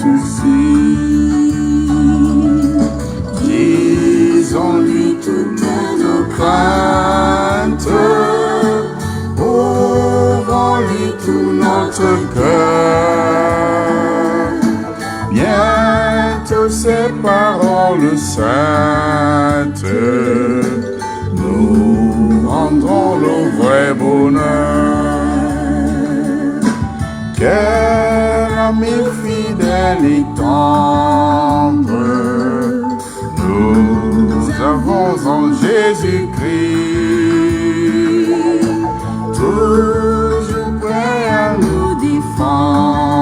soucis. Disons-lui toutes nos craintes, ouvrons-lui tout notre cœur. Bientôt ces paroles saintes nous rendront le vrai bonheur. Quel ami fidèle et tendre nous avons en Jésus-Christ, toujours prêt à nous défendre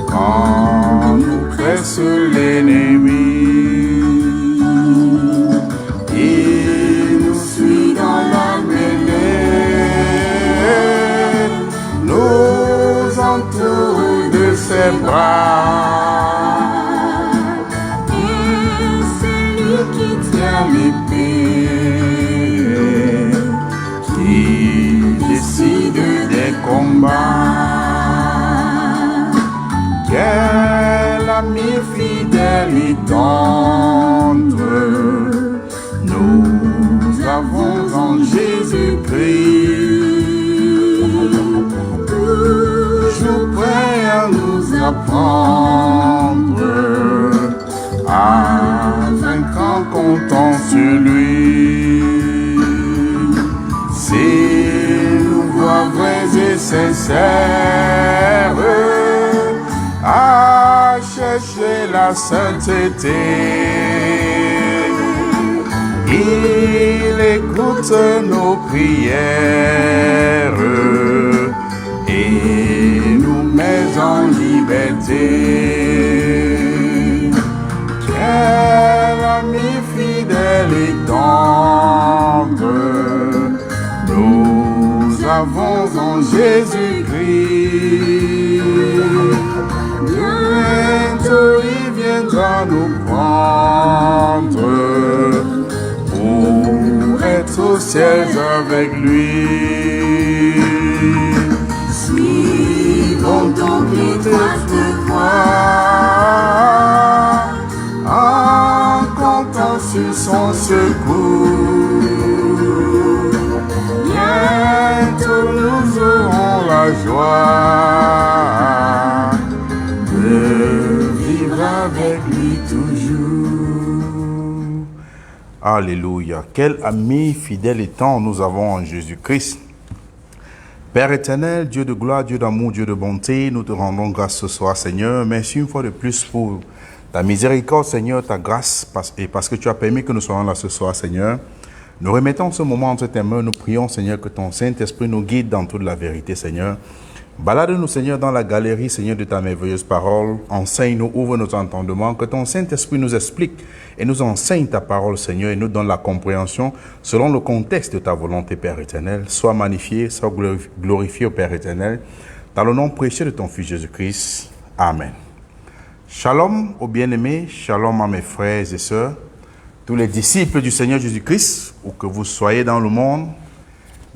quand nous presse l'ennemi. Il nous suit dans la mêlée, nous entoure de ses bras. Et c'est lui qui tient l'épée, qui décide des combats. Quel ami fidèle et tendre nous avons en Jésus-Christ, toujours prêt à nous apprendre à vaincre en comptant sur lui. S'il nous voit vrais et sincères à chercher la sainteté, il écoute nos prières et nous met en liberté. Quel ami fidèle et tendre nous avons en Jésus-Christ. Bientôt il viendra nous prendre pour être au ciel avec lui. Suivons donc l'étroite voie en comptant sur son secours. Bientôt nous aurons la joie de vivre avec lui toujours. Alléluia. Quel ami fidèle et tendre nous avons en Jésus-Christ. Père éternel, Dieu de gloire, Dieu d'amour, Dieu de bonté, nous te rendons grâce ce soir, Seigneur. Merci une fois de plus pour ta miséricorde, Seigneur, ta grâce, et parce que tu as permis que nous soyons là ce soir, Seigneur. Nous remettons ce moment entre tes mains, nous prions, Seigneur, que ton Saint-Esprit nous guide dans toute la vérité, Seigneur. Balade-nous, Seigneur, dans la galerie, Seigneur, de ta merveilleuse parole. Enseigne-nous, ouvre nos entendements, que ton Saint-Esprit nous explique et nous enseigne ta parole, Seigneur, et nous donne la compréhension selon le contexte de ta volonté, Père éternel. Sois magnifié, sois glorifié, Père éternel, dans le nom précieux de ton Fils Jésus-Christ. Amen. Shalom aux bien-aimés, shalom à mes frères et sœurs, tous les disciples du Seigneur Jésus-Christ, où que vous soyez dans le monde.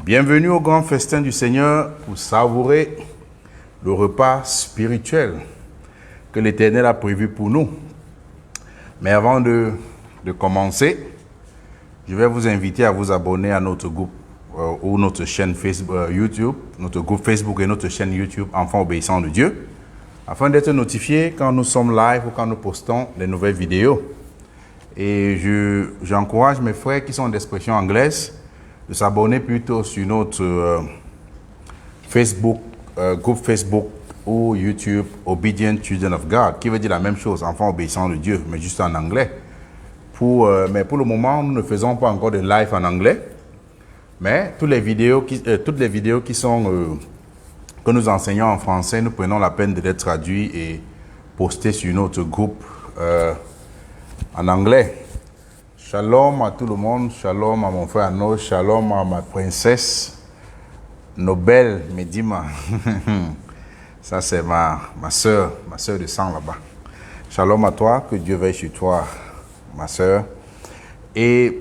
Bienvenue au grand festin du Seigneur pour savourer le repas spirituel que l'Éternel a prévu pour nous. Mais avant de commencer, je vais vous inviter à vous abonner à notre groupe ou notre chaîne Facebook, YouTube, notre groupe Facebook et notre chaîne YouTube Enfants obéissants de Dieu, afin d'être notifié quand nous sommes live ou quand nous postons des nouvelles vidéos. Et j'encourage mes frères qui sont d'expression anglaise de s'abonner plutôt sur notre Facebook, groupe Facebook ou YouTube Obedient Children of God, qui veut dire la même chose, enfants obéissants de Dieu, mais juste en anglais. Mais pour le moment, nous ne faisons pas encore de live en anglais, mais toutes les vidéos qui sont que nous enseignons en français, nous prenons la peine de les traduire et poster sur notre groupe en anglais. Shalom à tout le monde, shalom à mon frère Arnaud, shalom à ma princesse Nobel Medima. Ça c'est ma soeur de sang là-bas. Shalom à toi, que Dieu veille sur toi, ma soeur. Et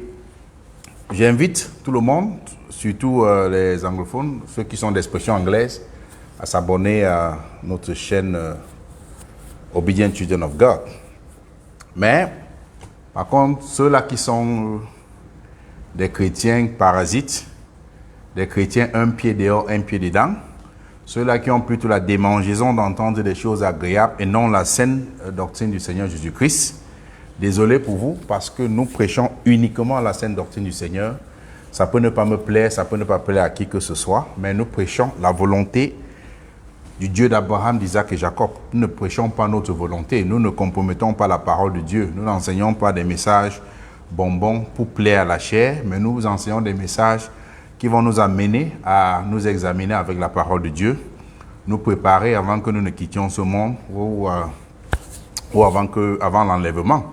j'invite tout le monde, surtout les anglophones, ceux qui sont d'expression anglaise, à s'abonner à notre chaîne obedient children of God. Mais, par contre, ceux-là qui sont des chrétiens parasites, des chrétiens un pied dehors, un pied dedans, ceux-là qui ont plutôt la démangeaison d'entendre des choses agréables et non la saine doctrine du Seigneur Jésus-Christ. Désolé pour vous, parce que nous prêchons uniquement la saine doctrine du Seigneur. Ça peut ne pas me plaire, ça peut ne pas plaire à qui que ce soit, mais nous prêchons la volonté du Dieu d'Abraham, d'Isaac et Jacob. Nous ne prêchons pas notre volonté, nous ne compromettons pas la parole de Dieu. Nous n'enseignons pas des messages bonbons pour plaire à la chair, mais nous vous enseignons des messages qui vont nous amener à nous examiner avec la parole de Dieu, nous préparer avant que nous ne quittions ce monde ou avant l'enlèvement.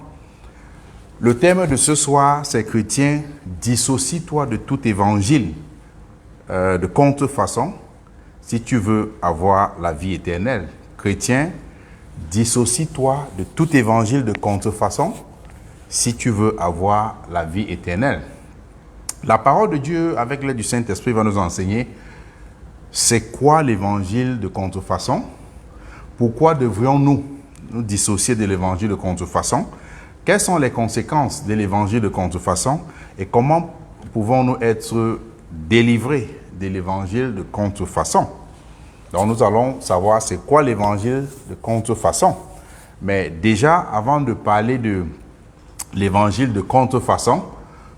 Le thème de ce soir, c'est chrétien, dissocie-toi de tout évangile de contrefaçon si tu veux avoir la vie éternelle. Chrétien, dissocie-toi de tout évangile de contrefaçon si tu veux avoir la vie éternelle. La parole de Dieu, avec l'aide du Saint-Esprit, va nous enseigner c'est quoi l'évangile de contrefaçon, pourquoi devrions-nous nous dissocier de l'évangile de contrefaçon, quelles sont les conséquences de l'évangile de contrefaçon et comment pouvons-nous être délivrés de l'évangile de contrefaçon. Donc nous allons savoir c'est quoi l'évangile de contrefaçon. Mais déjà, avant de parler de l'évangile de contrefaçon,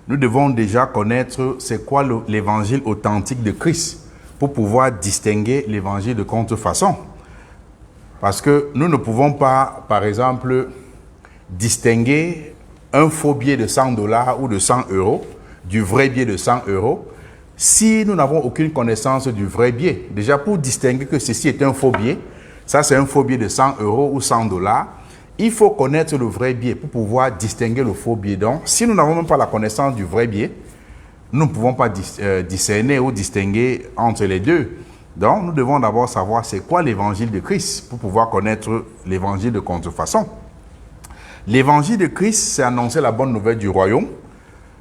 nous devons déjà connaître c'est quoi l'évangile authentique de Christ pour pouvoir distinguer l'évangile de contrefaçon. Parce que nous ne pouvons pas, par exemple, distinguer un faux billet de 100 $ ou de 100 € du vrai billet de 100 € si nous n'avons aucune connaissance du vrai billet. Déjà, pour distinguer que ceci est un faux billet, ça c'est un faux billet de 100 € ou 100 $, il faut connaître le vrai billet pour pouvoir distinguer le faux billet. Donc, si nous n'avons même pas la connaissance du vrai billet, nous ne pouvons pas discerner ou distinguer entre les deux. Donc, nous devons d'abord savoir c'est quoi l'évangile de Christ pour pouvoir connaître l'évangile de contrefaçon. L'évangile de Christ, c'est annoncer la bonne nouvelle du royaume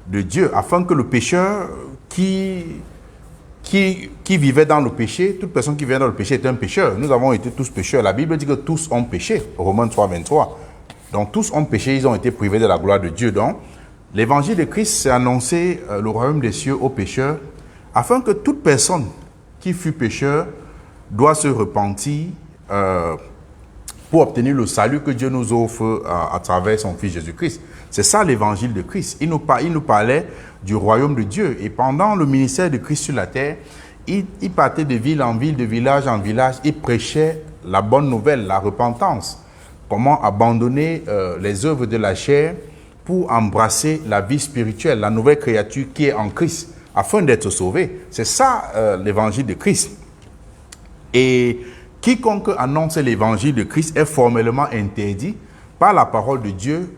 de Dieu afin que le pécheur qui vivait dans le péché, toute personne qui vient dans le péché est un pécheur. Nous avons été tous pécheurs. La Bible dit que tous ont péché. Romains 3, 23. Donc tous ont péché, ils ont été privés de la gloire de Dieu. Donc l'évangile de Christ, c'est annoncer le royaume des cieux aux pécheurs afin que toute personne qui fut pécheur doit se repentir pour obtenir le salut que Dieu nous offre à travers son Fils Jésus-Christ. C'est ça l'évangile de Christ. Il nous parlait du royaume de Dieu. Et pendant le ministère de Christ sur la terre, il partait de ville en ville, de village en village. Il prêchait la bonne nouvelle, la repentance. Comment abandonner les œuvres de la chair pour embrasser la vie spirituelle, la nouvelle créature qui est en Christ, afin d'être sauvé. C'est ça l'évangile de Christ. Et quiconque annonce l'évangile de Christ est formellement interdit par la parole de Dieu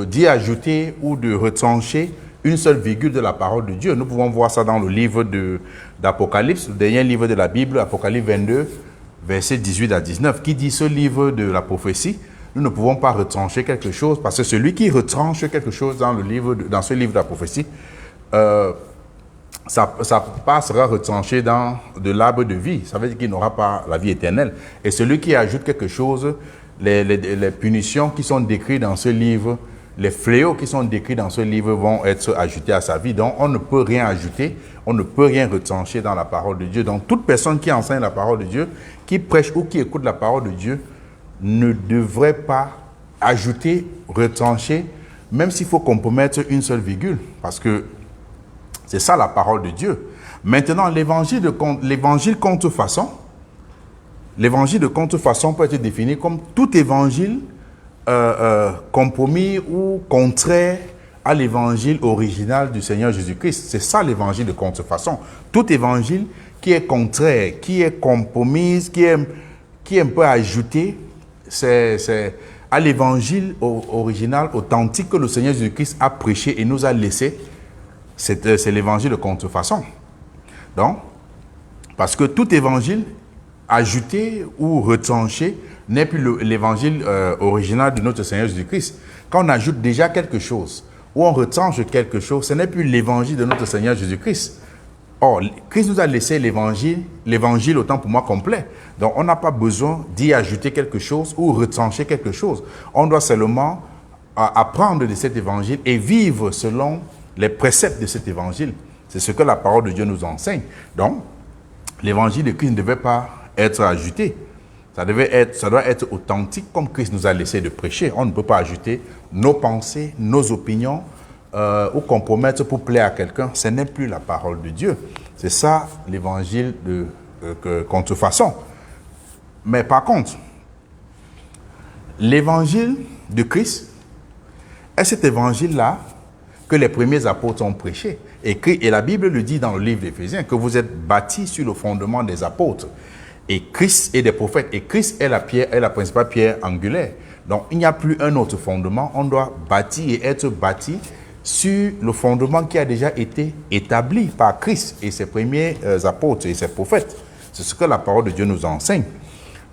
d'y ajouter ou de retrancher une seule virgule de la parole de Dieu. Nous pouvons voir ça dans le livre d'Apocalypse, le dernier livre de la Bible, Apocalypse 22, versets 18 à 19, qui dit ce livre de la prophétie, nous ne pouvons pas retrancher quelque chose, parce que celui qui retranche quelque chose dans ce livre de la prophétie, ça sera retranché dans de l'arbre de vie. Ça veut dire qu'il n'aura pas la vie éternelle. Et celui qui ajoute quelque chose, les punitions qui sont décrites dans ce livre, les fléaux qui sont décrits dans ce livre vont être ajoutés à sa vie. Donc, on ne peut rien ajouter, on ne peut rien retrancher dans la parole de Dieu. Donc, toute personne qui enseigne la parole de Dieu, qui prêche ou qui écoute la parole de Dieu, ne devrait pas ajouter, retrancher, même s'il faut compromettre une seule virgule, parce que c'est ça la parole de Dieu. Maintenant, l'évangile contrefaçon, l'évangile de contrefaçon peut être défini comme tout évangile compromis ou contraire à l'évangile original du Seigneur Jésus-Christ. C'est ça l'évangile de contrefaçon. Tout évangile qui est contraire, qui est compromis, qui est un peu ajouté, c'est à l'évangile original authentique que le Seigneur Jésus-Christ a prêché et nous a laissé. C'est l'évangile de contrefaçon. Donc, parce que tout évangile ajouté ou retranché n'est plus l'évangile original de notre Seigneur Jésus-Christ. Quand on ajoute déjà quelque chose ou on retranche quelque chose, ce n'est plus l'évangile de notre Seigneur Jésus-Christ. Or, Christ nous a laissé l'évangile autant pour moi complet. Donc, on n'a pas besoin d'y ajouter quelque chose ou retrancher quelque chose. On doit seulement apprendre de cet évangile et vivre selon les préceptes de cet évangile. C'est ce que la parole de Dieu nous enseigne. Donc, l'évangile de Christ ne devait pas être ajouté. Ça doit être authentique comme Christ nous a laissé de prêcher. On ne peut pas ajouter nos pensées, nos opinions ou compromettre pour plaire à quelqu'un. Ce n'est plus la parole de Dieu. C'est ça l'évangile de contrefaçon. Mais par contre, l'évangile de Christ est cet évangile-là que les premiers apôtres ont prêché. Et la Bible le dit dans le livre d'Éphésiens, que vous êtes bâtis sur le fondement des apôtres. Et Christ et des prophètes. Et Christ est la principale pierre angulaire. Donc, il n'y a plus un autre fondement. On doit bâtir et être bâti sur le fondement qui a déjà été établi par Christ et ses premiers apôtres et ses prophètes. C'est ce que la parole de Dieu nous enseigne.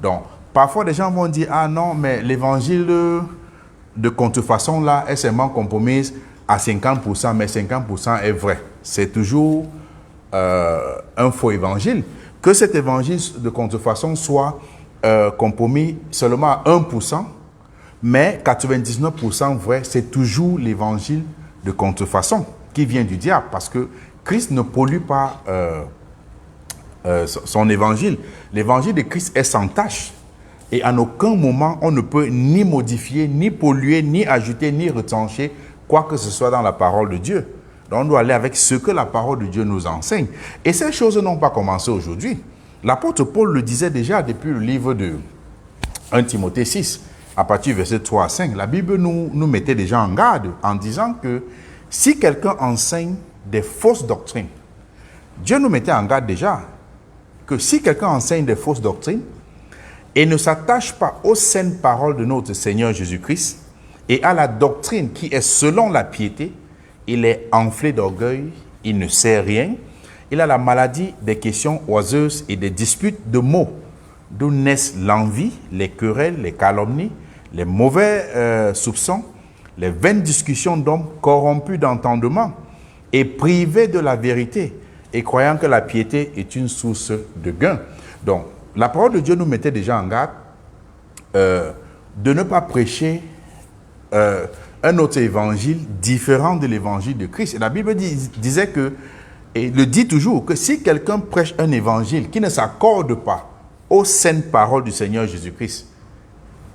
Donc, parfois, des gens vont dire, ah non, mais l'évangile de contrefaçon là est seulement compromise à 50%, mais 50% est vrai. C'est toujours un faux évangile. Que cet évangile de contrefaçon soit compromis seulement à 1%, mais 99% vrai, c'est toujours l'évangile de contrefaçon qui vient du diable, parce que Christ ne pollue pas son évangile. L'évangile de Christ est sans tache. Et en aucun moment, on ne peut ni modifier, ni polluer, ni ajouter, ni retrancher quoi que ce soit dans la parole de Dieu. Donc, on doit aller avec ce que la parole de Dieu nous enseigne. Et ces choses n'ont pas commencé aujourd'hui. L'apôtre Paul le disait déjà depuis le livre de 1 Timothée 6, à partir du verset 3 à 5. La Bible nous mettait déjà en garde en disant que si quelqu'un enseigne des fausses doctrines, Dieu nous mettait en garde déjà que si quelqu'un enseigne des fausses doctrines et ne s'attache pas aux saines paroles de notre Seigneur Jésus-Christ et à la doctrine qui est selon la piété, il est enflé d'orgueil, il ne sait rien, il a la maladie des questions oiseuses et des disputes de mots, d'où naissent l'envie, les querelles, les calomnies, les mauvais soupçons, les vaines discussions d'hommes corrompus d'entendement et privés de la vérité et croyant que la piété est une source de gain. Donc, la parole de Dieu nous mettait déjà en garde de ne pas prêcher un autre évangile différent de l'évangile de Christ. Et la Bible disait que, et le dit toujours, que si quelqu'un prêche un évangile qui ne s'accorde pas aux saintes paroles du Seigneur Jésus-Christ,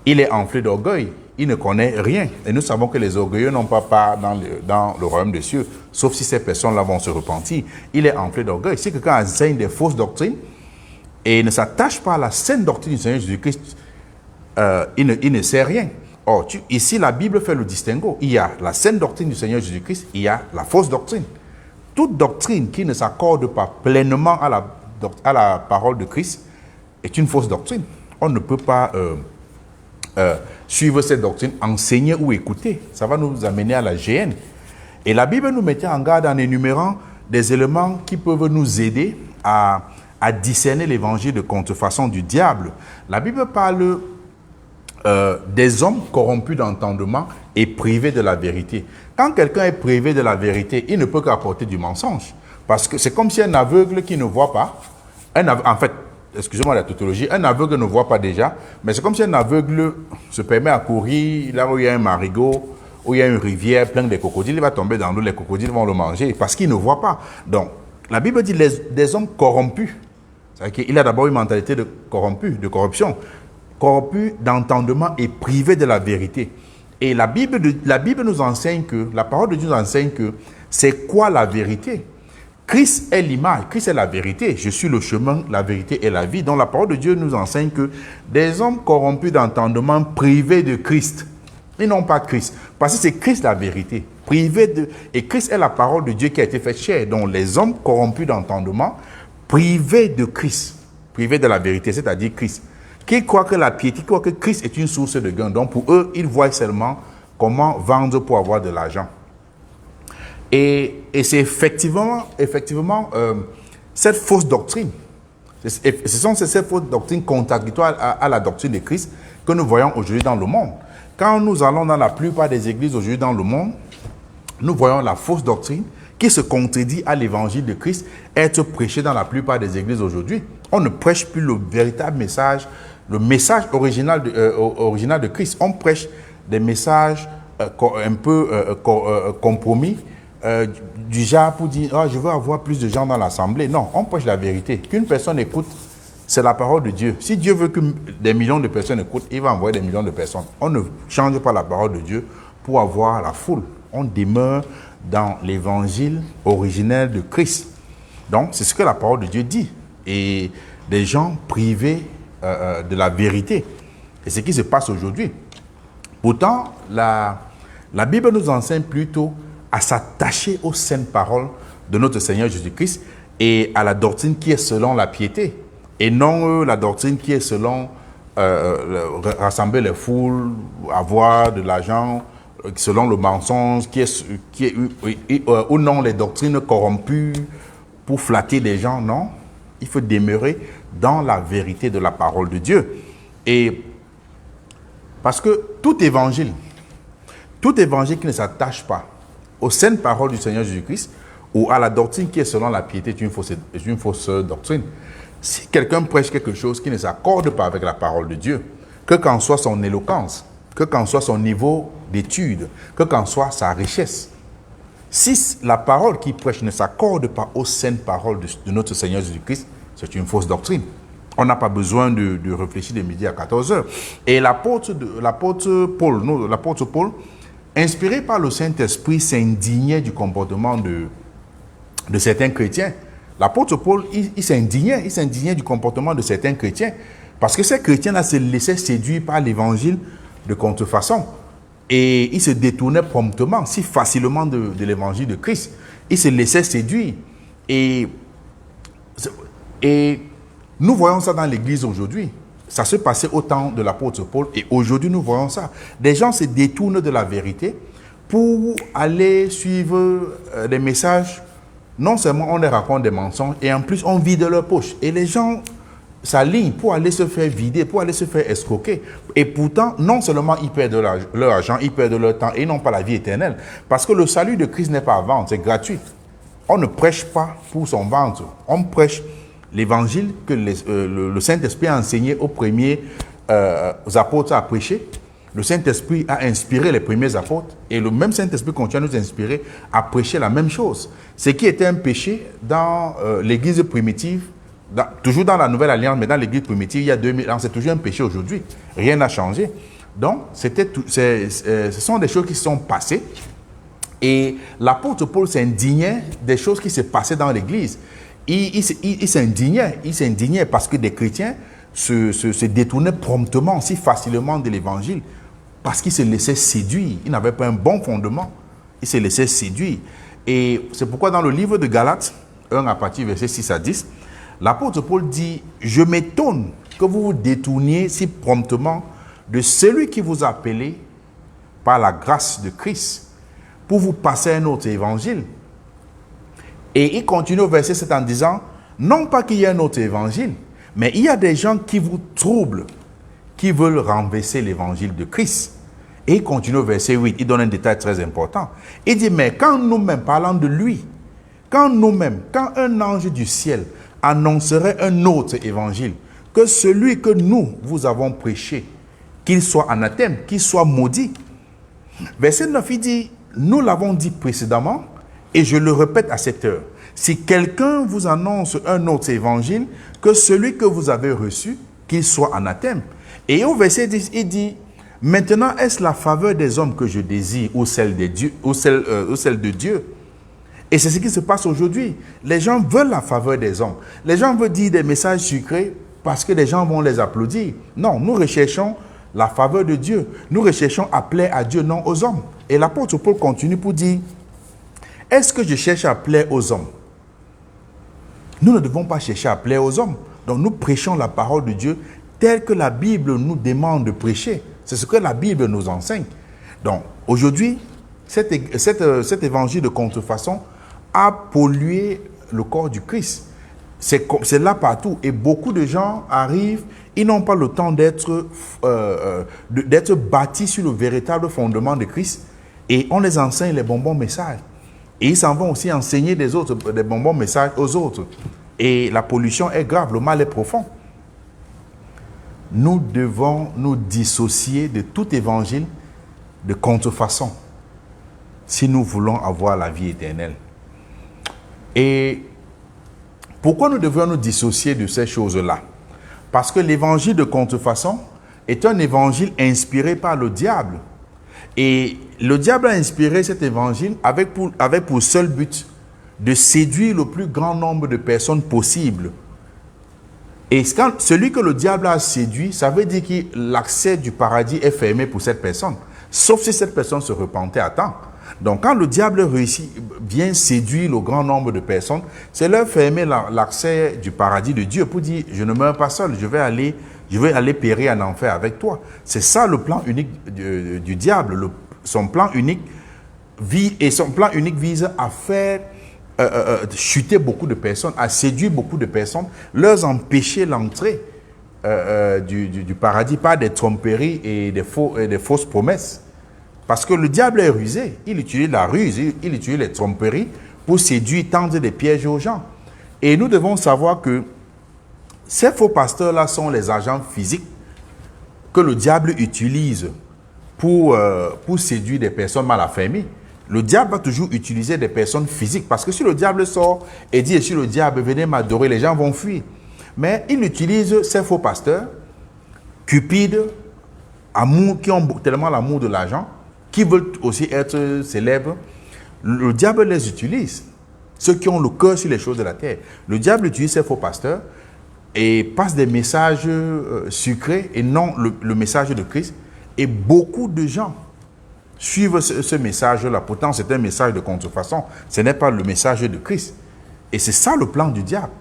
il est enflé d'orgueil, il ne connaît rien. Et nous savons que les orgueilleux n'ont pas part dans le royaume des cieux, sauf si ces personnes-là vont se repentir. Il est enflé d'orgueil. Si quelqu'un enseigne des fausses doctrines et ne s'attache pas à la sainte doctrine du Seigneur Jésus-Christ, il ne sait rien. Or, ici, la Bible fait le distinguo. Il y a la sainte doctrine du Seigneur Jésus-Christ, il y a la fausse doctrine. Toute doctrine qui ne s'accorde pas pleinement à la parole de Christ est une fausse doctrine. On ne peut pas suivre cette doctrine, enseigner ou écouter. Ça va nous amener à la géhenne. Et la Bible nous mettait en garde en énumérant des éléments qui peuvent nous aider à discerner l'évangile de contrefaçon du diable. La Bible parle des hommes corrompus d'entendement et privés de la vérité. Quand quelqu'un est privé de la vérité, il ne peut qu'apporter du mensonge. Parce que c'est comme si un aveugle qui ne voit pas, en fait, excusez-moi la tautologie, un aveugle ne voit pas déjà, mais c'est comme si un aveugle se permet à courir là où il y a un marigot, où il y a une rivière pleine de crocodiles, il va tomber dans l'eau, les crocodiles vont le manger parce qu'il ne voit pas. Donc, la Bible dit des hommes corrompus. C'est-à-dire qu'il a d'abord une mentalité de corruption. Corrompu d'entendement et privé de la vérité. Et la Bible nous enseigne que, la parole de Dieu nous enseigne que, c'est quoi la vérité? Christ est l'image, Christ est la vérité. Je suis le chemin, la vérité et la vie. Donc la parole de Dieu nous enseigne que des hommes corrompus d'entendement, privés de Christ, ils n'ont pas Christ. Parce que c'est Christ la vérité. Et Christ est la parole de Dieu qui a été faite chair. Donc les hommes corrompus d'entendement, privés de Christ, privés de la vérité, c'est-à-dire Christ, qui croient que la piété, qui croient que Christ est une source de gain. Donc pour eux, ils voient seulement comment vendre pour avoir de l'argent. Et c'est effectivement cette fausse doctrine. Ce sont ces fausses doctrines contradictoires à la doctrine de Christ que nous voyons aujourd'hui dans le monde. Quand nous allons dans la plupart des églises aujourd'hui dans le monde, nous voyons la fausse doctrine qui se contredit à l'évangile de Christ être prêché dans la plupart des églises aujourd'hui. On ne prêche plus le véritable message, le message original de Christ. On prêche des messages un peu compromis, du genre pour dire oh, je veux avoir plus de gens dans l'assemblée. Non, on prêche la vérité. Qu'une personne écoute, c'est la parole de Dieu. Si Dieu veut que des millions de personnes écoutent, il va envoyer des millions de personnes. On ne change pas la parole de Dieu pour avoir la foule. On demeure dans l'évangile originel de Christ. Donc, c'est ce que la parole de Dieu dit. Et des gens privés de la vérité. Et c'est ce qui se passe aujourd'hui. Pourtant, la Bible nous enseigne plutôt à s'attacher aux saintes paroles de notre Seigneur Jésus-Christ et à la doctrine qui est selon la piété. Et non la doctrine qui est selon rassembler les foules, avoir de l'argent, selon le mensonge, ou non les doctrines corrompues pour flatter les gens. Non, il faut demeurer dans la vérité de la parole de Dieu. Et parce que tout évangile qui ne s'attache pas aux saintes paroles du Seigneur Jésus-Christ ou à la doctrine qui est selon la piété est une fausse doctrine. Si quelqu'un prêche quelque chose qui ne s'accorde pas avec la parole de Dieu, que qu'en soit son éloquence, que qu'en soit son niveau d'étude, que qu'en soit sa richesse, si la parole qu'il prêche ne s'accorde pas aux saintes paroles de notre Seigneur Jésus-Christ, c'est une fausse doctrine. On n'a pas besoin de réfléchir de midi à 14h. Et l'apôtre Paul, inspiré par le Saint-Esprit, s'indignait du comportement de certains chrétiens. L'apôtre Paul, il s'indignait du comportement de certains chrétiens parce que ces chrétiens-là se laissaient séduire par l'évangile de contrefaçon et ils se détournaient promptement, si facilement de l'évangile de Christ. Ils se laissaient séduire et nous voyons ça dans l'église aujourd'hui. Ça se passait au temps de l'apôtre Paul et aujourd'hui nous voyons ça. Des gens se détournent de la vérité pour aller suivre des messages. Non seulement on les raconte des mensonges et en plus on vide leur poche. Et les gens s'alignent pour aller se faire vider, pour aller se faire escroquer. Et pourtant, non seulement ils perdent leur argent, ils perdent leur temps et ils n'ont pas la vie éternelle. Parce que le salut de Christ n'est pas à vendre, c'est gratuit. On ne prêche pas pour son ventre. On prêche l'évangile que le Saint-Esprit a enseigné aux premiers apôtres à prêcher. Le Saint-Esprit a inspiré les premiers apôtres et le même Saint-Esprit continue à nous inspirer à prêcher la même chose. Ce qui était un péché dans l'église primitive, toujours dans la Nouvelle Alliance, mais dans l'église primitive, il y a 2000 ans, c'est toujours un péché aujourd'hui. Rien n'a changé. Donc, ce sont des choses qui se sont passées et l'apôtre Paul s'indignait des choses qui se passaient dans l'église. Il s'indignait parce que des chrétiens se détournaient promptement, si facilement de l'évangile. Parce qu'ils se laissaient séduire. Ils n'avaient pas un bon fondement. Ils se laissaient séduire. Et c'est pourquoi dans le livre de Galates, 1 à partir verset 6 à 10, l'apôtre Paul dit « Je m'étonne que vous vous détourniez si promptement de celui qui vous a appelé par la grâce de Christ pour vous passer un autre évangile. » Et il continue au verset 7 en disant « Non pas qu'il y ait un autre évangile, mais il y a des gens qui vous troublent, qui veulent renverser l'évangile de Christ. » Et il continue au verset 8, il donne un détail très important. Il dit, mais quand nous-mêmes, parlant de lui, quand un ange du ciel annoncerait un autre évangile, que celui que nous vous avons prêché, qu'il soit anathème, qu'il soit maudit. Verset 9, il dit, nous l'avons dit précédemment, et je le répète à cette heure, si quelqu'un vous annonce un autre évangile, que celui que vous avez reçu, qu'il soit anathème. Et au verset 10, il dit, maintenant, est-ce la faveur des hommes que je désire ou celle de Dieu, celle de Dieu? Et c'est ce qui se passe aujourd'hui. Les gens veulent la faveur des hommes. Les gens veulent dire des messages sucrés parce que les gens vont les applaudir. Non, nous recherchons la faveur de Dieu. Nous recherchons à plaire à Dieu, non aux hommes. Et l'apôtre Paul continue pour dire, est-ce que je cherche à plaire aux hommes? Nous ne devons pas chercher à plaire aux hommes. Donc nous prêchons la parole de Dieu telle que la Bible nous demande de prêcher. C'est ce que la Bible nous enseigne. Donc, aujourd'hui, cet évangile de contrefaçon a pollué le corps du Christ. C'est là partout. Et beaucoup de gens arrivent, ils n'ont pas le temps d'être bâtis sur le véritable fondement de Christ. Et on les enseigne les bonbons messages. Et ils s'en vont aussi enseigner des bons messages aux autres. Et la pollution est grave, le mal est profond. Nous devons nous dissocier de tout évangile de contrefaçon si nous voulons avoir la vie éternelle. Et pourquoi nous devons nous dissocier de ces choses-là? Parce que l'évangile de contrefaçon est un évangile inspiré par le diable. Et le diable a inspiré cet évangile avec pour seul but de séduire le plus grand nombre de personnes possible. Et quand celui que le diable a séduit, ça veut dire que l'accès du paradis est fermé pour cette personne. Sauf si cette personne se repentait à temps. Donc quand le diable vient séduire le grand nombre de personnes, c'est leur fermer l'accès du paradis de Dieu pour dire, je ne meurs pas seul, je vais aller périr en enfer avec toi. C'est ça le plan unique du diable. Son plan unique vise à faire chuter beaucoup de personnes, à séduire beaucoup de personnes, leur empêcher l'entrée du paradis par des tromperies et des fausses promesses. Parce que le diable est rusé. Il utilise la ruse, il utilise les tromperies pour séduire, tendre des pièges aux gens. Et nous devons savoir que ces faux pasteurs-là sont les agents physiques que le diable utilise pour séduire des personnes mal affermies. Le diable va toujours utiliser des personnes physiques. Parce que si le diable sort et dit, si le diable venez m'adorer, les gens vont fuir. Mais il utilise ces faux pasteurs, cupides, qui ont tellement l'amour de l'argent, qui veulent aussi être célèbres. Le diable les utilise. Ceux qui ont le cœur sur les choses de la terre. Le diable utilise ces faux pasteurs et passe des messages sucrés et non le message de Christ. Et beaucoup de gens suivent ce message-là. Pourtant, c'est un message de contrefaçon. Ce n'est pas le message de Christ. Et c'est ça le plan du diable.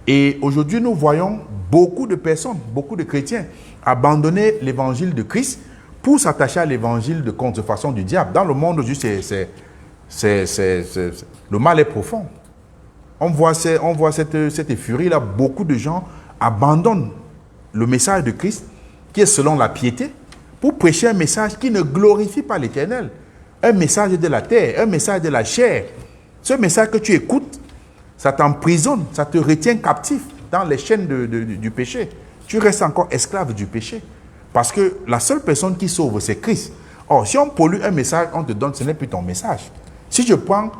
Et aujourd'hui, nous voyons beaucoup de personnes, beaucoup de chrétiens abandonner l'évangile de Christ pour s'attacher à l'évangile de contrefaçon du diable. Dans le monde aujourd'hui, le mal est profond. On voit cette furie-là. Beaucoup de gens abandonnent le message de Christ, qui est selon la piété, pour prêcher un message qui ne glorifie pas l'Éternel. Un message de la terre, un message de la chair. Ce message que tu écoutes, ça t'emprisonne, ça te retient captif dans les chaînes du péché. Tu restes encore esclave du péché. Parce que la seule personne qui sauve, c'est Christ. Or, si on pollue un message, on te donne, ce n'est plus ton message. Si je prends,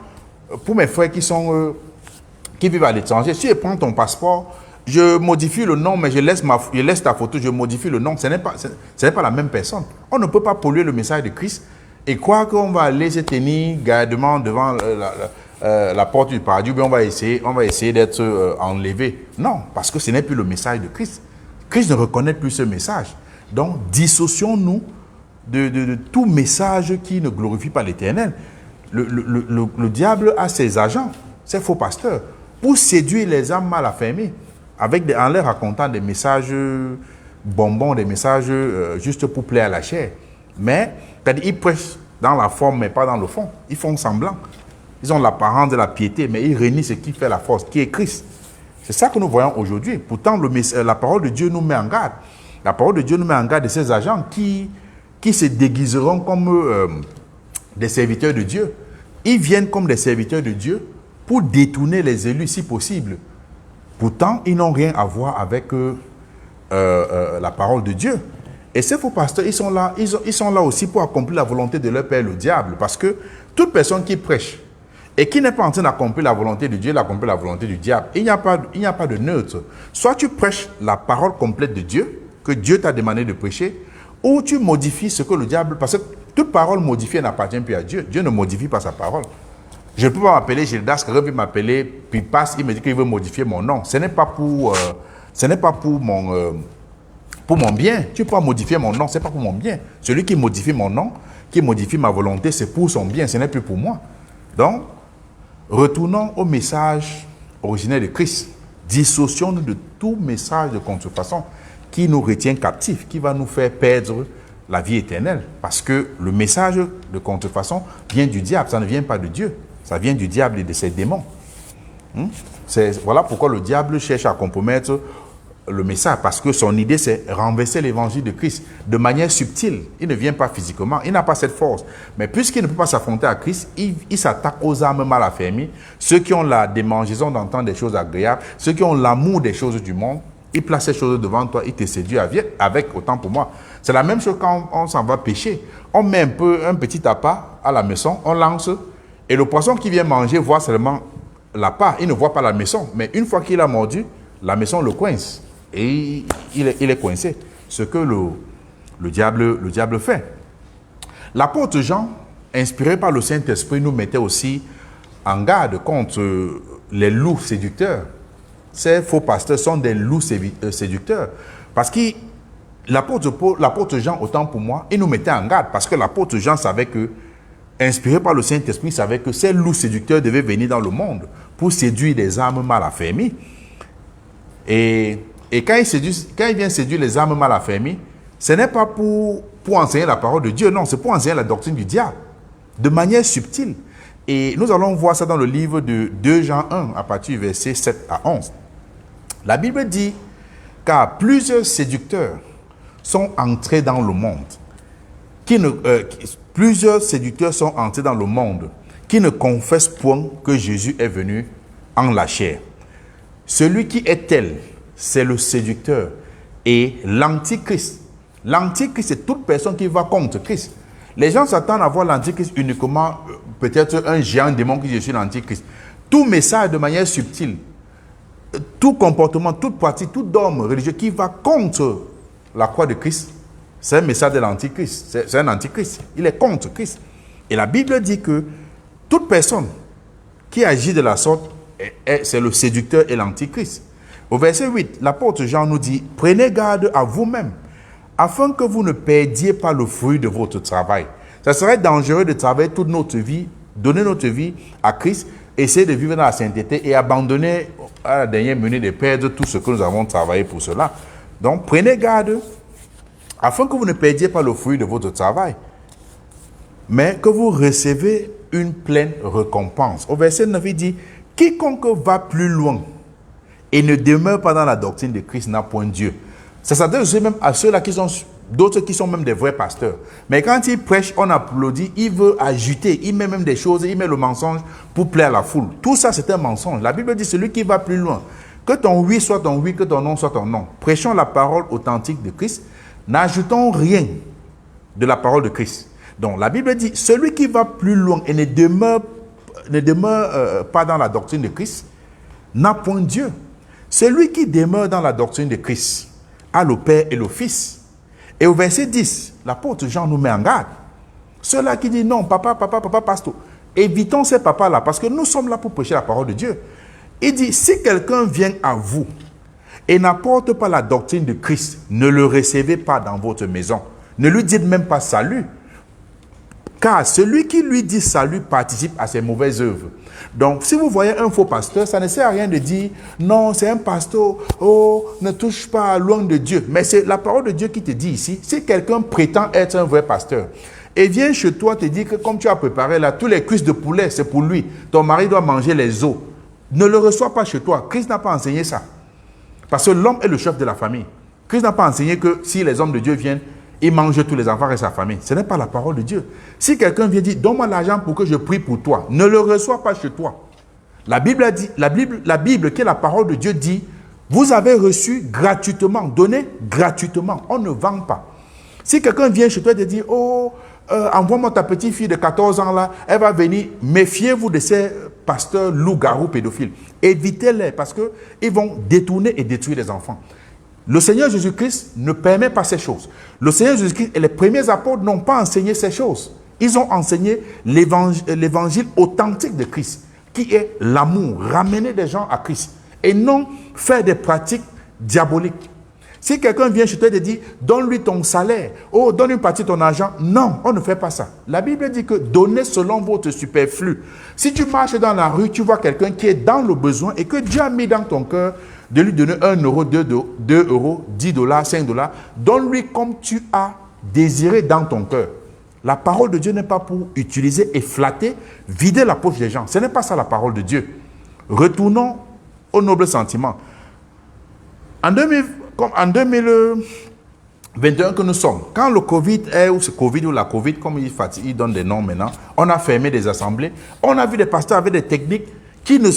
pour mes frères qui vivent à l'étranger, si je prends ton passeport, je modifie le nom, mais je laisse ta photo, je modifie le nom, ce n'est pas la même personne. On ne peut pas polluer le message de Christ et croire qu'on va aller se tenir gardement devant la porte du paradis, bien on va essayer d'être enlevé. Non, parce que ce n'est plus le message de Christ. Christ ne reconnaît plus ce message. Donc, dissocions-nous de tout message qui ne glorifie pas l'Éternel. Le diable a ses agents, ses faux pasteurs, pour séduire les âmes mal affermies, en leur racontant des messages bonbons, des messages juste pour plaire à la chair. Mais, ils prêchent dans la forme, mais pas dans le fond. Ils font semblant. Ils ont l'apparence de la piété, mais ils renient ce qui fait la force, qui est Christ. C'est ça que nous voyons aujourd'hui. Pourtant, la parole de Dieu nous met en garde. La parole de Dieu nous met en garde de ces agents qui se déguiseront comme des serviteurs de Dieu. Ils viennent comme des serviteurs de Dieu pour détourner les élus si possible. Pourtant, ils n'ont rien à voir avec la parole de Dieu. Et ces faux pasteurs, ils sont là aussi pour accomplir la volonté de leur père, le diable. Parce que toute personne qui prêche et qui n'est pas en train d'accomplir la volonté de Dieu, il accomplit la volonté du diable. Il n'y a pas de neutre. Soit tu prêches la parole complète de Dieu, que Dieu t'a demandé de prêcher, ou tu modifies ce que le diable... Parce que toute parole modifiée n'appartient plus à Dieu. Dieu ne modifie pas sa parole. Je ne peux pas m'appeler Gildas, quelqu'un veut m'appeler Pipas, il me dit qu'il veut modifier mon nom. Ce n'est pas pour mon bien. Tu peux pas modifier mon nom, ce n'est pas pour mon bien. Celui qui modifie mon nom, qui modifie ma volonté, c'est pour son bien, ce n'est plus pour moi. Donc, retournons au message originel de Christ. Dissocions-nous de tout message de contrefaçon qui nous retient captifs, qui va nous faire perdre la vie éternelle. Parce que le message de contrefaçon vient du diable, ça ne vient pas de Dieu. Ça vient du diable et de ses démons. Voilà pourquoi le diable cherche à compromettre le message, parce que son idée, c'est renverser l'évangile de Christ de manière subtile. Il ne vient pas physiquement, il n'a pas cette force. Mais puisqu'il ne peut pas s'affronter à Christ, il s'attaque aux âmes mal affermies, ceux qui ont la démangeaison d'entendre des choses agréables, ceux qui ont l'amour des choses du monde. Il place ces choses devant toi, il te séduit avec, autant pour moi. C'est la même chose quand on s'en va pêcher. On met un petit appât à la maison, on lance, et le poisson qui vient manger voit seulement l'appât, il ne voit pas la maison. Mais une fois qu'il a mordu, la maison le coince. Et il est coincé. Ce que le diable fait. L'apôtre Jean, inspiré par le Saint-Esprit, nous mettait aussi en garde contre les loups séducteurs. Ces faux pasteurs sont des loups séducteurs. Parce que l'apôtre Jean, autant pour moi, il nous mettait en garde. Parce que l'apôtre Jean savait que, inspiré par le Saint-Esprit, il savait que ces loups séducteurs devaient venir dans le monde pour séduire des âmes mal affermies. Et quand il vient séduire les âmes mal affermies, ce n'est pas pour enseigner la parole de Dieu, non, c'est pour enseigner la doctrine du diable, de manière subtile. Et nous allons voir ça dans le livre de 2 Jean 1, à partir du verset 7 à 11. La Bible dit, car plusieurs séducteurs sont entrés dans le monde, plusieurs séducteurs sont entrés dans le monde, qui ne confessent point que Jésus est venu en la chair. Celui qui est tel, c'est le séducteur et l'antichrist. L'antichrist, c'est toute personne qui va contre Christ. Les gens s'attendent à voir l'antichrist uniquement, peut-être un géant démon qui dit je suis l'antichrist. Tout message de manière subtile, tout comportement, toute pratique, tout dogme religieux qui va contre la croix de Christ, c'est un message de l'antichrist. C'est un antichrist. Il est contre Christ. Et la Bible dit que toute personne qui agit de la sorte, c'est le séducteur et l'antichrist. Au verset 8, l'apôtre Jean nous dit, prenez garde à vous-même, afin que vous ne perdiez pas le fruit de votre travail. Ça serait dangereux de travailler toute notre vie, donner notre vie à Christ, essayer de vivre dans la sainteté et abandonner à la dernière minute de perdre tout ce que nous avons travaillé pour cela. Donc, prenez garde, afin que vous ne perdiez pas le fruit de votre travail, mais que vous recevez une pleine récompense. Au verset 9, il dit, quiconque va plus loin et ne demeure pas dans la doctrine de Christ n'a point Dieu. Ça s'adresse même à ceux-là qui sont d'autres qui sont même des vrais pasteurs. Mais quand il prêche, on applaudit, il veut ajouter, il met même des choses, il met le mensonge pour plaire à la foule. Tout ça, c'est un mensonge. La Bible dit, celui qui va plus loin, que ton oui soit ton oui, que ton non soit ton non. Prêchons la parole authentique de Christ, n'ajoutons rien de la parole de Christ. Donc, la Bible dit, celui qui va plus loin et ne demeure pas dans la doctrine de Christ n'a point Dieu. Celui qui demeure dans la doctrine de Christ a le Père et le Fils. Et au verset 10, l'apôtre Jean nous met en garde. Ceux-là qui disent non, papa, pasteur. Évitons ces papas-là parce que nous sommes là pour prêcher la parole de Dieu. Il dit, si quelqu'un vient à vous et n'apporte pas la doctrine de Christ, ne le recevez pas dans votre maison. Ne lui dites même pas salut. Car celui qui lui dit salut participe à ses mauvaises œuvres. Donc, si vous voyez un faux pasteur, ça ne sert à rien de dire non, c'est un pasteur, oh, ne touche pas loin de Dieu. Mais c'est la parole de Dieu qui te dit ici. Si quelqu'un prétend être un vrai pasteur et vient chez toi te dire que comme tu as préparé là, tous les cuisses de poulet, c'est pour lui. Ton mari doit manger les os. Ne le reçois pas chez toi. Christ n'a pas enseigné ça. Parce que l'homme est le chef de la famille. Christ n'a pas enseigné que si les hommes de Dieu viennent, il mange tous les enfants et sa famille. Ce n'est pas la parole de Dieu. Si quelqu'un vient dire, donne-moi l'argent pour que je prie pour toi, ne le reçois pas chez toi. La Bible, qui est la parole de Dieu, dit, vous avez reçu gratuitement, donné gratuitement. On ne vend pas. Si quelqu'un vient chez toi et te dit, oh, envoie-moi ta petite fille de 14 ans là, elle va venir, méfiez-vous de ces pasteurs loups-garous pédophiles. Évitez-les parce qu'ils vont détourner et détruire les enfants. Le Seigneur Jésus-Christ ne permet pas ces choses. Le Seigneur Jésus-Christ et les premiers apôtres n'ont pas enseigné ces choses. Ils ont enseigné l'évangile authentique de Christ, qui est l'amour, ramener des gens à Christ, et non faire des pratiques diaboliques. Si quelqu'un vient chez toi et te dit, donne-lui ton salaire, oh, donne une partie de ton argent, non, on ne fait pas ça. La Bible dit que donnez selon votre superflu. Si tu marches dans la rue, tu vois quelqu'un qui est dans le besoin et que Dieu a mis dans ton cœur de lui donner 1 euro, 2 euros, 10 dollars, 5 dollars, donne-lui comme tu as désiré dans ton cœur. La parole de Dieu n'est pas pour utiliser et flatter, vider la poche des gens. Ce n'est pas ça la parole de Dieu. Retournons au noble sentiment. comme en 2021 que nous sommes, quand le Covid est, ou ce Covid ou la Covid, comme ils donnent des noms maintenant, on a fermé des assemblées, on a vu des pasteurs avec des techniques qui n'ont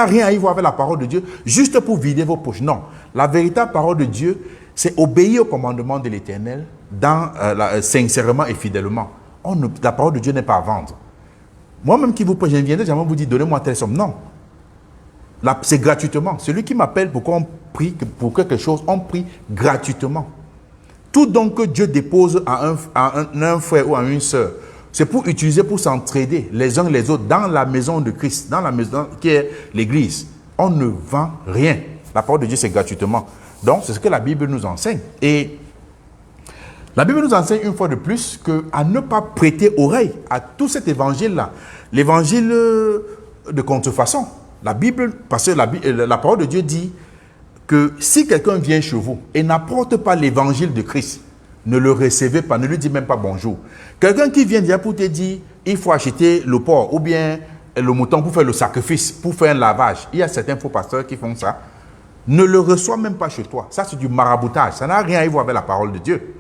rien à y voir avec la parole de Dieu, juste pour vider vos poches. Non, la véritable parole de Dieu, c'est obéir au commandement de l'Éternel sincèrement et fidèlement. La parole de Dieu n'est pas à vendre. Moi-même qui vous prêche, je ne viendrai jamais vous dire, donnez-moi telle somme. Non. C'est gratuitement. Celui qui m'appelle pour qu'on prie pour quelque chose, on prie gratuitement. Tout don que Dieu dépose à un frère ou à une sœur, c'est pour utiliser, pour s'entraider les uns les autres dans la maison de Christ, dans la maison qui est l'Église. On ne vend rien. La parole de Dieu, c'est gratuitement. Donc, c'est ce que la Bible nous enseigne. Et la Bible nous enseigne une fois de plus à ne pas prêter oreille à tout cet évangile-là. L'évangile de contrefaçon. La Bible, parce que la parole de Dieu dit que si quelqu'un vient chez vous et n'apporte pas l'évangile de Christ, ne le recevez pas, ne lui dites même pas bonjour. Quelqu'un qui vient dire pour te dire, il faut acheter le porc ou bien le mouton pour faire le sacrifice, pour faire un lavage. Il y a certains faux pasteurs qui font ça. Ne le reçoit même pas chez toi. Ça, c'est du maraboutage. Ça n'a rien à voir avec la parole de Dieu.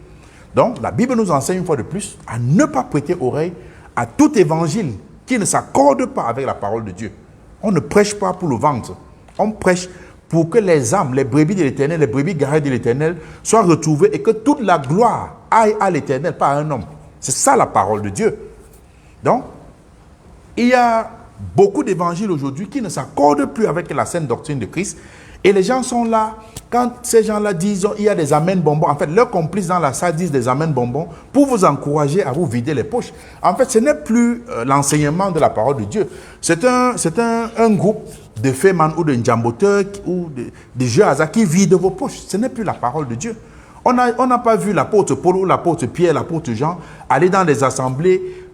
Donc, la Bible nous enseigne une fois de plus à ne pas prêter oreille à tout évangile qui ne s'accorde pas avec la parole de Dieu. On ne prêche pas pour le ventre. On prêche pour que les âmes, les brebis de l'Éternel, les brebis garées de l'Éternel soient retrouvées et que toute la gloire aille à l'Éternel, pas à un homme. C'est ça la parole de Dieu. Donc, il y a beaucoup d'évangiles aujourd'hui qui ne s'accordent plus avec la sainte doctrine de Christ. Et les gens sont là, quand ces gens-là disent, il y a des amens bonbons, en fait, leurs complices dans la salle disent des amens bonbons pour vous encourager à vous vider les poches. En fait, ce n'est plus l'enseignement de la parole de Dieu. C'est un groupe de fémans ou de njamboteurs ou de jeux hasard qui vident vos poches. Ce n'est plus la parole de Dieu. On n'a pas vu l'apôtre Paul ou l'apôtre Pierre, l'apôtre Jean aller dans des assemblées,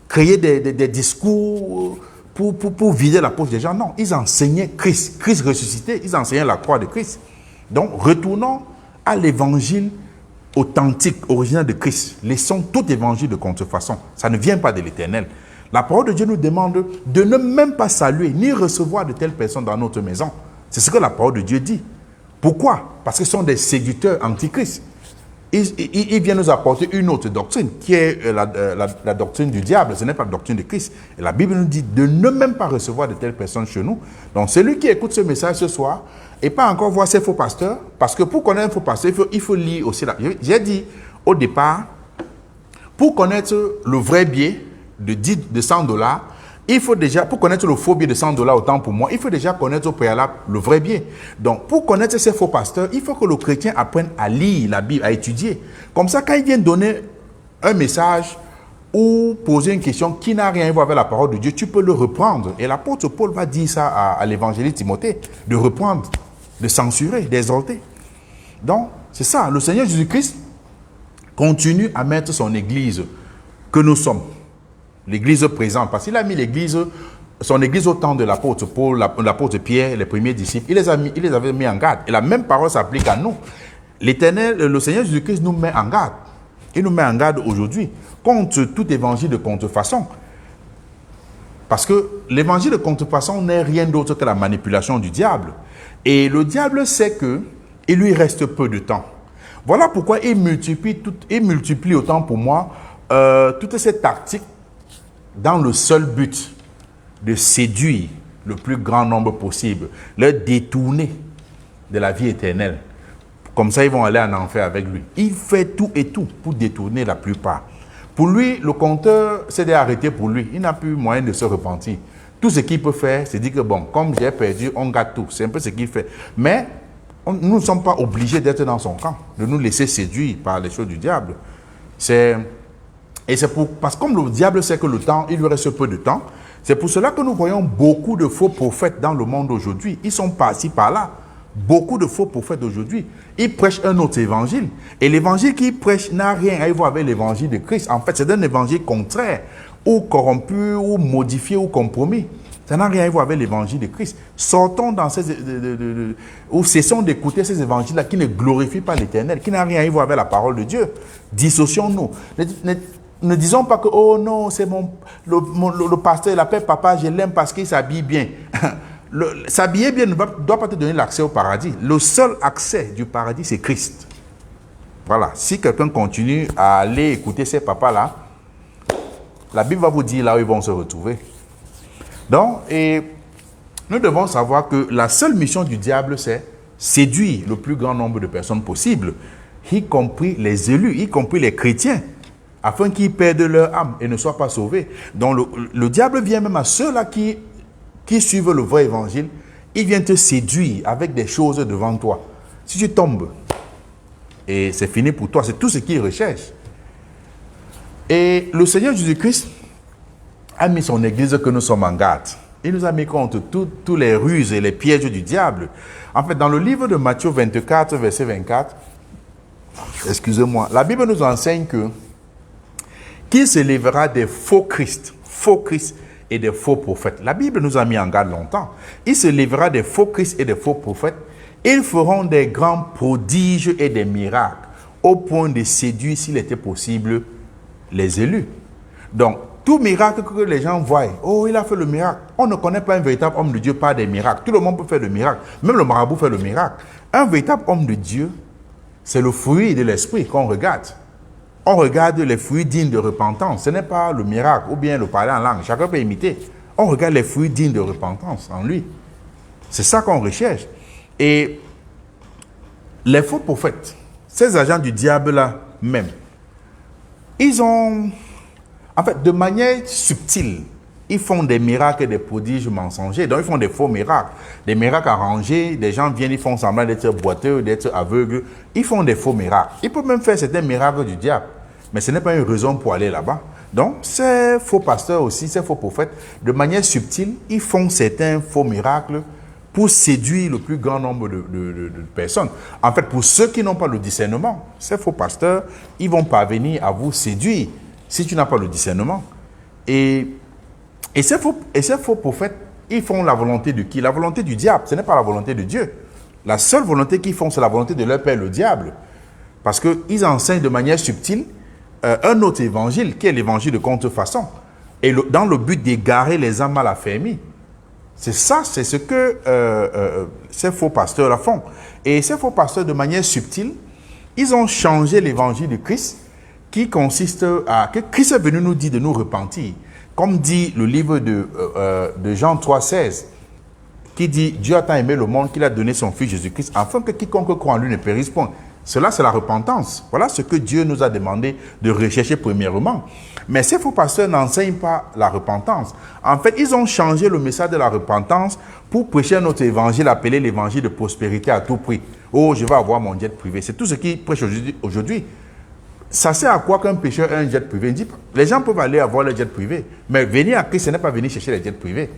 créer des discours pour vider la poche des gens. Non, ils enseignaient Christ ressuscité, ils enseignaient la croix de Christ. Donc, retournons à l'évangile authentique, original de Christ. Laissons tout évangile de contrefaçon. Ça ne vient pas de l'Éternel. La parole de Dieu nous demande de ne même pas saluer, ni recevoir de telles personnes dans notre maison. C'est ce que la parole de Dieu dit. Pourquoi? Parce que ce sont des séducteurs antichrist. Il vient nous apporter une autre doctrine, qui est la doctrine du diable. Ce n'est pas la doctrine de Christ. Et la Bible nous dit de ne même pas recevoir de telles personnes chez nous. Donc, celui qui écoute ce message ce soir, et pas encore voir ces faux pasteurs, parce que pour connaître un faux pasteur, il faut lire aussi. J'ai dit au départ, pour connaître le vrai billet de 100 $, il faut déjà, pour connaître le faux billet de 100 $, autant pour moi, il faut déjà connaître au préalable le vrai billet. Donc, pour connaître ces faux pasteurs, il faut que le chrétien apprenne à lire la Bible, à étudier. Comme ça, quand il vient donner un message ou poser une question qui n'a rien à voir avec la parole de Dieu, tu peux le reprendre. Et l'apôtre Paul va dire ça à l'évangéliste Timothée, de reprendre, de censurer, d'exalter. Donc, c'est ça. Le Seigneur Jésus-Christ continue à mettre son église que nous sommes. L'église présente, parce qu'il a mis son église au temps de l'apôtre Paul, l'apôtre Pierre, les premiers disciples, il les avait mis en garde. Et la même parole s'applique à nous. L'Éternel, le Seigneur Jésus-Christ nous met en garde. Il nous met en garde aujourd'hui contre tout évangile de contrefaçon. Parce que l'évangile de contrefaçon n'est rien d'autre que la manipulation du diable. Et le diable sait qu'il lui reste peu de temps. Voilà pourquoi il multiplie autant pour moi toutes ces tactiques dans le seul but de séduire le plus grand nombre possible, leur détourner de la vie éternelle. Comme ça, ils vont aller en enfer avec lui. Il fait tout et tout pour détourner la plupart. Pour lui, le compteur s'est arrêté pour lui. Il n'a plus moyen de se repentir. Tout ce qu'il peut faire, c'est dire que bon, comme j'ai perdu, on gâte tout. C'est un peu ce qu'il fait. Mais nous ne sommes pas obligés d'être dans son camp, de nous laisser séduire par les choses du diable. Parce que comme le diable sait que le temps, il lui reste peu de temps, c'est pour cela que nous voyons beaucoup de faux prophètes dans le monde aujourd'hui. Ils sont par-ci, par-là. Beaucoup de faux prophètes aujourd'hui. Ils prêchent un autre évangile. Et l'évangile qu'ils prêchent n'a rien à voir avec l'évangile de Christ. En fait, c'est un évangile contraire, ou corrompu, ou modifié, ou compromis. Ça n'a rien à voir avec l'évangile de Christ. Sortons ou cessons d'écouter ces évangiles-là qui ne glorifient pas l'Éternel, qui n'ont rien à voir avec la parole de Dieu. Dissocions-nous. Ne disons pas que, oh non, c'est le pasteur, il appelle papa, je l'aime parce qu'il s'habille bien. S'habiller bien ne doit pas te donner l'accès au paradis. Le seul accès du paradis, c'est Christ. Voilà. Si quelqu'un continue à aller écouter ces papas-là, la Bible va vous dire là où ils vont se retrouver. Donc, et nous devons savoir que la seule mission du diable, c'est séduire le plus grand nombre de personnes possible, y compris les élus, y compris les chrétiens, afin qu'ils perdent leur âme et ne soient pas sauvés. Donc, le diable vient même à ceux-là qui suivent le vrai évangile. Il vient te séduire avec des choses devant toi. Si tu tombes, et c'est fini pour toi, c'est tout ce qu'il recherche. Et le Seigneur Jésus-Christ a mis son église que nous sommes en garde. Il nous a mis contre tous les ruses et les pièges du diable. En fait, dans le livre de Matthieu 24, verset 24, excusez-moi, la Bible nous enseigne qu'il se lèvera des faux Christ et des faux prophètes. La Bible nous a mis en garde longtemps. Il se lèvera des faux Christ et des faux prophètes. Ils feront des grands prodiges et des miracles, au point de séduire, s'il était possible, les élus. Donc, tout miracle que les gens voient, oh, il a fait le miracle. On ne connaît pas un véritable homme de Dieu par des miracles. Tout le monde peut faire le miracle. Même le marabout fait le miracle. Un véritable homme de Dieu, c'est le fruit de l'esprit qu'on regarde. On regarde les fruits dignes de repentance. Ce n'est pas le miracle ou bien le parler en langue. Chacun peut imiter. On regarde les fruits dignes de repentance en lui. C'est ça qu'on recherche. Et les faux prophètes, ces agents du diable-là même, ils ont, en fait, de manière subtile, ils font des miracles et des prodiges mensongers. Donc, ils font des faux miracles, des miracles arrangés. Des gens viennent, ils font semblant d'être boiteux, d'être aveugles. Ils font des faux miracles. Ils peuvent même faire certains miracles du diable. Mais ce n'est pas une raison pour aller là-bas. Donc, ces faux pasteurs aussi, ces faux prophètes, de manière subtile, ils font certains faux miracles pour séduire le plus grand nombre de personnes. En fait, pour ceux qui n'ont pas le discernement, ces faux pasteurs, ils vont parvenir à vous séduire si tu n'as pas le discernement. Et ces faux prophètes, ils font la volonté de qui? La volonté du diable. Ce n'est pas la volonté de Dieu. La seule volonté qu'ils font, c'est la volonté de leur père, le diable. Parce qu'ils enseignent de manière subtile un autre évangile, qui est l'évangile de contrefaçon. Et dans le but d'égarer les âmes mal affermies. C'est ça, c'est ce que ces faux pasteurs-là font. Et ces faux pasteurs, de manière subtile, ils ont changé l'évangile de Christ, qui consiste à... que Christ est venu nous dire de nous repentir. Comme dit le livre de Jean 3,16, qui dit « Dieu a tant aimé le monde qu'il a donné son Fils Jésus-Christ, afin que quiconque croit en lui ne périsse point. » Cela, c'est la repentance. Voilà ce que Dieu nous a demandé de rechercher premièrement. Mais ces faux pasteurs n'enseignent pas la repentance. En fait, ils ont changé le message de la repentance pour prêcher un autre évangile appelé l'évangile de prospérité à tout prix. Oh, je vais avoir mon jet privé. C'est tout ce qu'ils prêchent aujourd'hui. Ça sert à quoi qu'un pécheur ait un jet privé? Il dit, les gens peuvent aller avoir le jet privé. Mais venir à Christ, ce n'est pas venir chercher les jets privés.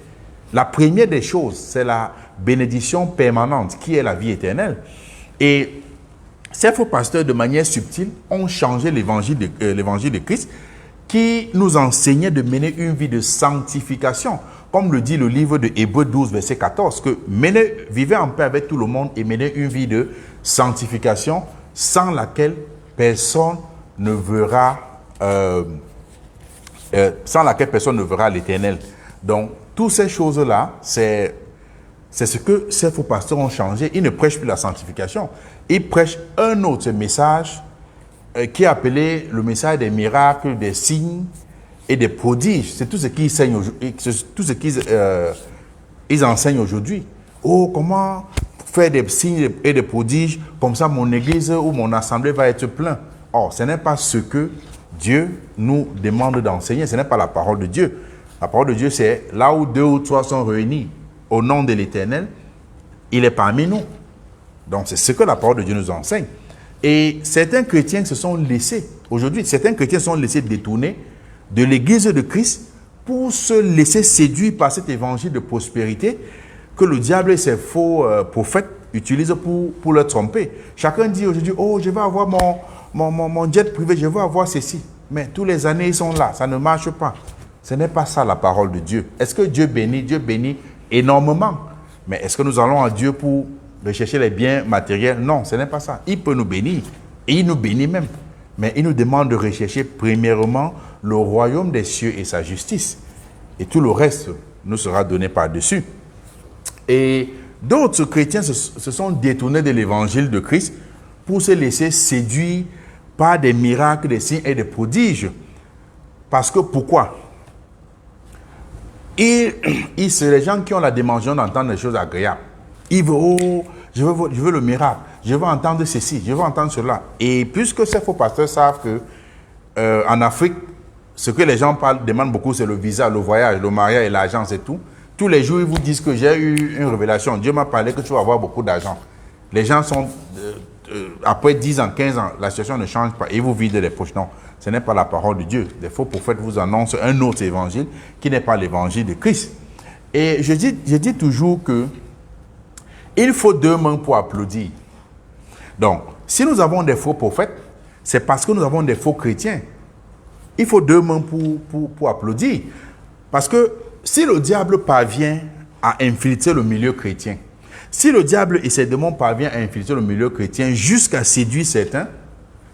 La première des choses, c'est la bénédiction permanente, qui est la vie éternelle. Et ces faux pasteurs, de manière subtile, ont changé l'évangile de Christ, qui nous enseignait de mener une vie de sanctification. Comme le dit le livre de Hébreux 12, verset 14, que vivez en paix avec tout le monde et menez une vie de sanctification sans laquelle personne ne verra l'Éternel. Donc, toutes ces choses-là, c'est ce que ces faux pasteurs ont changé. Ils ne prêchent plus la sanctification. Ils prêchent un autre message qui est appelé le message des miracles, des signes et des prodiges. C'est tout ce qu'ils enseignent ils enseignent aujourd'hui. Oh, comment faire des signes et des prodiges, comme ça mon église ou mon assemblée va être plein. Or, ce n'est pas ce que Dieu nous demande d'enseigner. Ce n'est pas la parole de Dieu. La parole de Dieu, c'est là où 2 ou 3 sont réunis au nom de l'Éternel, il est parmi nous. Donc, c'est ce que la parole de Dieu nous enseigne. Et certains chrétiens se sont laissés, aujourd'hui, certains chrétiens se sont laissés détourner de l'église de Christ pour se laisser séduire par cet évangile de prospérité que le diable et ses faux prophètes utilisent pour leur tromper. Chacun dit aujourd'hui, oh, je vais avoir mon jet privé, je vais avoir ceci. Mais tous les années, ils sont là, ça ne marche pas. Ce n'est pas ça la parole de Dieu. Est-ce que Dieu bénit? Dieu bénit énormément. Mais est-ce que nous allons à Dieu pour rechercher les biens matériels? Non, ce n'est pas ça. Il peut nous bénir. Et il nous bénit même. Mais il nous demande de rechercher premièrement le royaume des cieux et sa justice. Et tout le reste nous sera donné par-dessus. Et d'autres chrétiens se sont détournés de l'évangile de Christ pour se laisser séduire par des miracles, des signes et des prodiges. Parce que pourquoi? C'est les gens qui ont la dimension d'entendre des choses agréables. Ils veulent, oh, je veux le miracle, je veux entendre ceci, je veux entendre cela. Et puisque ces faux pasteurs savent que en Afrique, ce que les gens demandent beaucoup, c'est le visa, le voyage, le mariage et l'argent, c'est tout. Tous les jours, ils vous disent que j'ai eu une révélation. Dieu m'a parlé que tu vas avoir beaucoup d'argent. Les gens sont, après 10 ans, 15 ans, la situation ne change pas. Ils vous vident les poches. Non, ce n'est pas la parole de Dieu. Les faux prophètes vous annoncent un autre évangile qui n'est pas l'évangile de Christ. Et je dis toujours que il faut 2 mains pour applaudir. Donc, si nous avons des faux prophètes, c'est parce que nous avons des faux chrétiens. Il faut 2 mains pour applaudir. Parce que si le diable parvient à infiltrer le milieu chrétien, si le diable et ses démons parviennent à infiltrer le milieu chrétien jusqu'à séduire certains,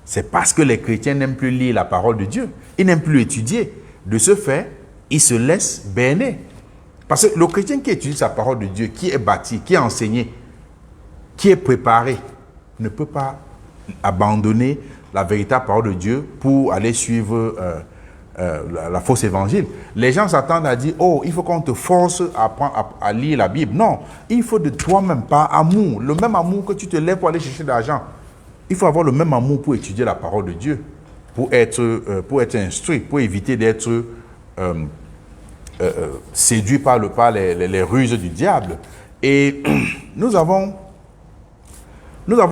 c'est parce que les chrétiens n'aiment plus lire la parole de Dieu. Ils n'aiment plus étudier. De ce fait, ils se laissent berner. Parce que le chrétien qui étudie sa parole de Dieu, qui est bâti, qui est enseigné, qui est préparé, ne peut pas abandonner la véritable parole de Dieu pour aller suivre la fausse évangile. Les gens s'attendent à dire, oh, il faut qu'on te force à lire la Bible. Non, il faut de toi-même, par amour, le même amour que tu te lèves pour aller chercher de l'argent. Il faut avoir le même amour pour étudier la parole de Dieu, pour être instruit, pour éviter d'être séduit par les ruses du diable. Et nous avons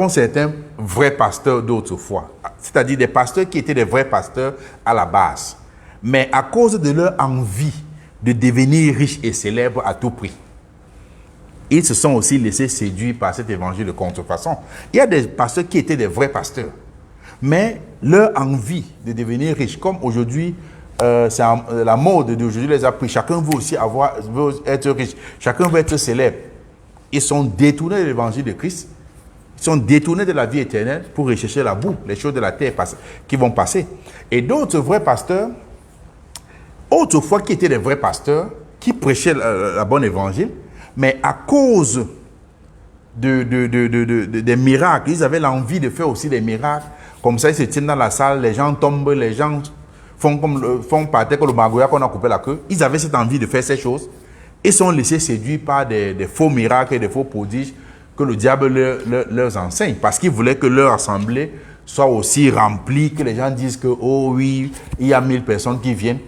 certains vrais pasteurs d'autrefois, c'est-à-dire des pasteurs qui étaient des vrais pasteurs à la base, mais à cause de leur envie de devenir riches et célèbres à tout prix, ils se sont aussi laissés séduire par cet évangile de contrefaçon. Il y a des pasteurs qui étaient des vrais pasteurs, mais leur envie de devenir riche, comme aujourd'hui, c'est la mode d'aujourd'hui les a pris. Chacun veut aussi veut être riche, chacun veut être célèbre. Ils sont détournés de l'évangile de Christ. Ils sont détournés de la vie éternelle pour rechercher la boue, les choses de la terre qui vont passer. Et d'autres vrais pasteurs, autrefois qui étaient des vrais pasteurs, qui prêchaient la bonne évangile, mais à cause des miracles, ils avaient l'envie de faire aussi des miracles. Comme ça, ils se tiennent dans la salle, les gens tombent, les gens font par terre comme le magoya qu'on a coupé la queue. Ils avaient cette envie de faire ces choses. Ils sont laissés séduire par des faux miracles et des faux prodiges que le diable leur enseigne, parce qu'il voulait que leur assemblée soit aussi remplie, que les gens disent que, oh oui, il y a 1000 personnes qui viennent,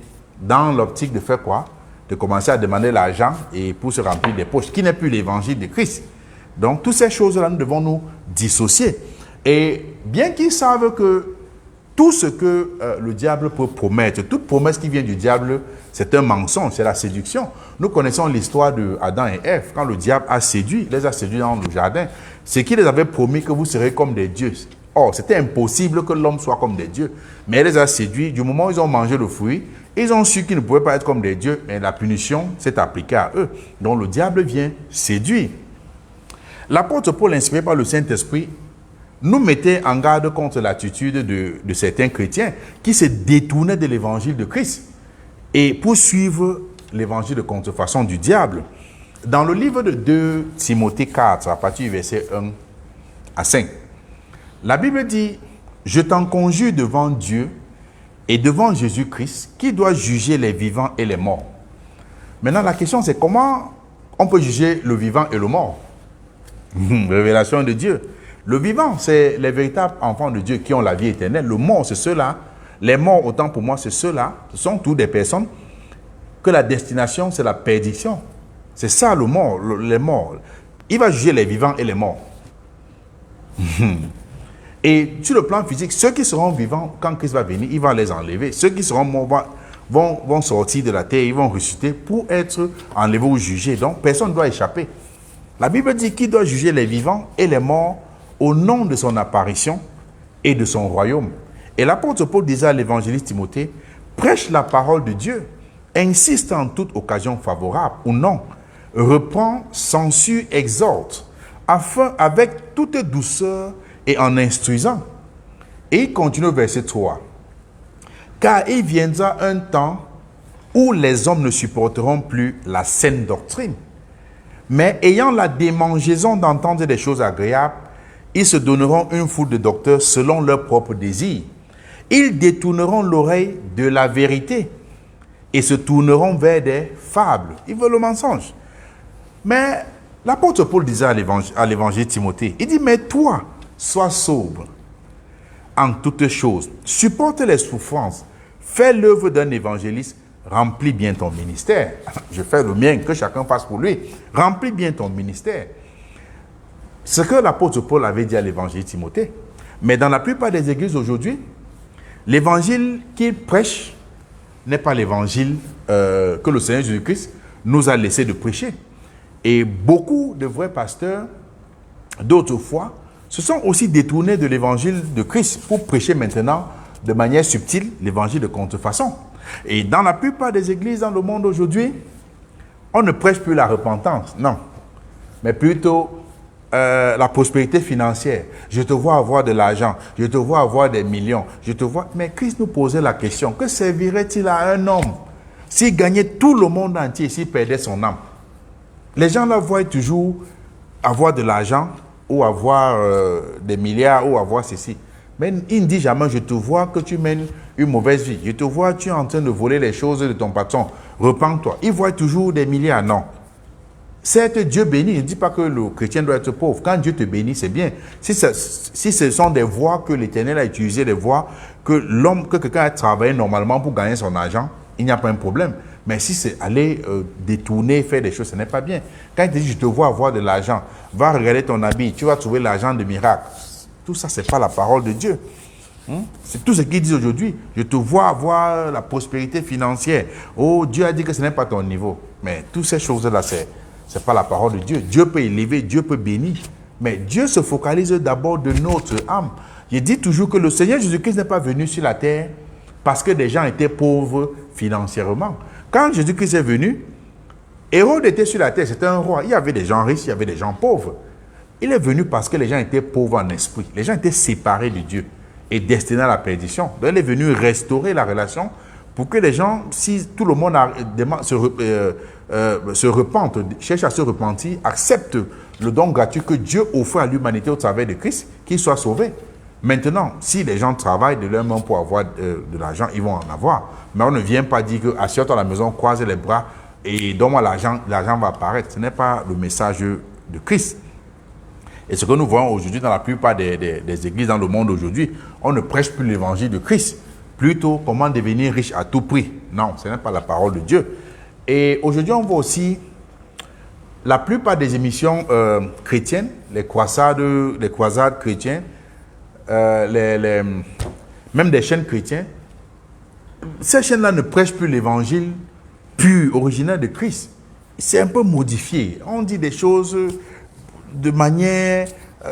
dans l'optique de faire quoi? De commencer à demander l'argent et pour se remplir des poches, qui n'est plus l'évangile de Christ. Donc, toutes ces choses-là, nous devons nous dissocier. Et bien qu'ils savent que tout ce que le diable peut promettre, toute promesse qui vient du diable, c'est un mensonge, c'est la séduction. Nous connaissons l'histoire de Adam et Ève. Quand le diable les a séduits dans le jardin, c'est qu'il les avait promis que vous serez comme des dieux. Or, c'était impossible que l'homme soit comme des dieux. Mais il les a séduits. Du moment où ils ont mangé le fruit, ils ont su qu'ils ne pouvaient pas être comme des dieux. Et la punition s'est appliquée à eux. Donc, le diable vient séduire. L'apôtre Paul, inspiré par le Saint-Esprit, nous mettait en garde contre l'attitude de certains chrétiens qui se détournaient de l'évangile de Christ et poursuivre l'évangile de contrefaçon du diable. Dans le livre de 2 Timothée 4, à partir du verset 1 à 5, la Bible dit « Je t'en conjure devant Dieu et devant Jésus-Christ qui doit juger les vivants et les morts. » Maintenant, la question c'est comment on peut juger le vivant et le mort? Révélation de Dieu. Le vivant, c'est les véritables enfants de Dieu qui ont la vie éternelle. Le mort, c'est ceux-là. Les morts, autant pour moi, c'est ceux-là. Ce sont toutes des personnes que la destination, c'est la perdition. C'est ça le mort, les morts. Il va juger les vivants et les morts. Et sur le plan physique, ceux qui seront vivants, quand Christ va venir, il va les enlever. Ceux qui seront morts vont sortir de la terre, ils vont ressusciter pour être enlevés ou jugés. Donc, personne ne doit échapper. La Bible dit qu'il doit juger les vivants et les morts au nom de son apparition et de son royaume. Et l'apôtre Paul disait à l'évangéliste Timothée, prêche la parole de Dieu, insiste en toute occasion favorable ou non, reprend, censure, exhorte, afin avec toute douceur et en instruisant. Et il continue au verset 3. Car il viendra un temps où les hommes ne supporteront plus la saine doctrine, Mais ayant la démangeaison d'entendre des choses agréables, ils se donneront une foule de docteurs selon leurs propres désirs. Ils détourneront l'oreille de la vérité et se tourneront vers des fables. Ils veulent le mensonge. Mais l'apôtre Paul disait à l'évangile Timothée, il dit, mais toi, sois sobre en toutes choses, supporte les souffrances, fais l'œuvre d'un évangéliste, remplis bien ton ministère. Je fais le mien, que chacun fasse pour lui. Remplis bien ton ministère. Ce que l'apôtre Paul avait dit à l'évangile Timothée. Mais dans la plupart des églises aujourd'hui, l'évangile qu'il prêche n'est pas l'évangile que le Seigneur Jésus-Christ nous a laissé de prêcher. Et beaucoup de vrais pasteurs d'autrefois se sont aussi détournés de l'évangile de Christ pour prêcher maintenant de manière subtile l'évangile de contrefaçon. Et dans la plupart des églises dans le monde aujourd'hui, on ne prêche plus la repentance, non, mais plutôt la prospérité financière. Je te vois avoir de l'argent, je te vois avoir des millions, je te vois... Mais Christ nous posait la question, que servirait-il à un homme s'il gagnait tout le monde entier, s'il perdait son âme? Les gens là voient toujours avoir de l'argent ou avoir des milliards ou avoir ceci. Mais il ne dit jamais, je te vois que tu mènes une mauvaise vie. Je te vois, tu es en train de voler les choses de ton patron. Repends-toi. Il voit toujours des milliards, non. Certes, Dieu bénit. Il ne dit pas que le chrétien doit être pauvre. Quand Dieu te bénit, c'est bien. Si ce sont des voies que l'Éternel a utilisées, des voies que quelqu'un a travaillé normalement pour gagner son argent, il n'y a pas un problème. Mais si c'est aller détourner, faire des choses, ce n'est pas bien. Quand il te dit, je te vois avoir de l'argent, va regarder ton habit, tu vas trouver l'argent de miracle. Tout ça, ce n'est pas la parole de Dieu. C'est tout ce qu'il dit aujourd'hui. Je te vois avoir la prospérité financière. Oh, Dieu a dit que ce n'est pas ton niveau. Mais toutes ces choses-là, ce n'est pas la parole de Dieu. Dieu peut élever, Dieu peut bénir. Mais Dieu se focalise d'abord de notre âme. Je dis toujours que le Seigneur Jésus-Christ n'est pas venu sur la terre parce que des gens étaient pauvres financièrement. Quand Jésus-Christ est venu, Hérode était sur la terre, c'était un roi. Il y avait des gens riches, il y avait des gens pauvres. Il est venu parce que les gens étaient pauvres en esprit. Les gens étaient séparés de Dieu et destinés à la perdition. Donc il est venu restaurer la relation pour que les gens, si tout le monde se repente, cherche à se repentir, accepte le don gratuit que Dieu offre à l'humanité au travers de Christ, qu'ils soient sauvés. Maintenant, si les gens travaillent de leur main pour avoir de l'argent, ils vont en avoir. Mais on ne vient pas dire que assieds-toi à la maison, croise les bras et donne-moi l'argent, l'argent va apparaître. Ce n'est pas le message de Christ. Et ce que nous voyons aujourd'hui dans la plupart des églises dans le monde aujourd'hui, on ne prêche plus l'évangile de Christ. Plutôt, comment devenir riche à tout prix. Non, ce n'est pas la parole de Dieu. Et aujourd'hui, on voit aussi la plupart des émissions chrétiennes, les croisades chrétiennes, même des chaînes chrétiennes, ces chaînes-là ne prêchent plus l'évangile pur, original de Christ. C'est un peu modifié. On dit des choses de manière,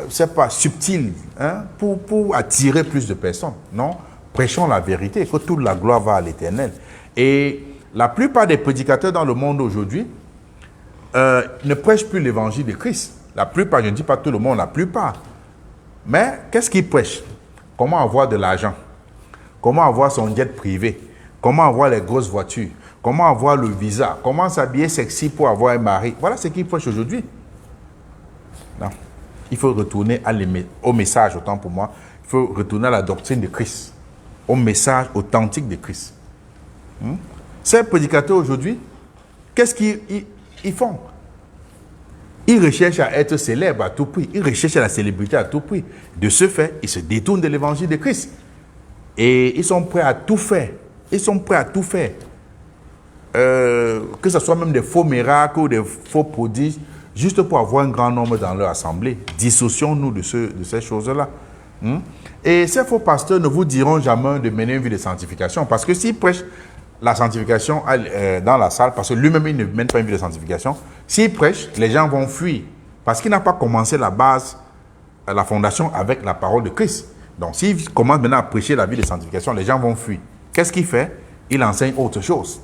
c'est pas subtile, hein, pour attirer plus de personnes. Non, prêchons la vérité, que toute la gloire va à l'Éternel. Et la plupart des prédicateurs dans le monde aujourd'hui ne prêchent plus l'évangile de Christ. La plupart, je ne dis pas tout le monde, la plupart. Mais qu'est-ce qu'ils prêchent? Comment avoir de l'argent? Comment avoir son jet privé? Comment avoir les grosses voitures? Comment avoir le visa? Comment s'habiller sexy pour avoir un mari? Voilà ce qu'ils prêchent aujourd'hui. Non. Il faut retourner au message, autant pour moi. Il faut retourner à la doctrine de Christ. Au message authentique de Christ. Ces prédicateurs aujourd'hui, qu'est-ce qu'ils font? Ils recherchent à être célèbres à tout prix. Ils recherchent la célébrité à tout prix. De ce fait, ils se détournent de l'évangile de Christ. Et ils sont prêts à tout faire. Ils sont prêts à tout faire. Que ce soit même des faux miracles ou des faux prodiges, juste pour avoir un grand nombre dans leur assemblée. Dissocions-nous de ces choses-là. Et ces faux pasteurs ne vous diront jamais de mener une vie de sanctification. Parce que s'ils prêchent la sanctification dans la salle, parce que lui-même, il ne mène pas une vie de sanctification, s'il prêche, les gens vont fuir. Parce qu'il n'a pas commencé la base, la fondation avec la parole de Christ. Donc, s'il commence maintenant à prêcher la vie de sanctification, les gens vont fuir. Qu'est-ce qu'il fait? Il enseigne autre chose.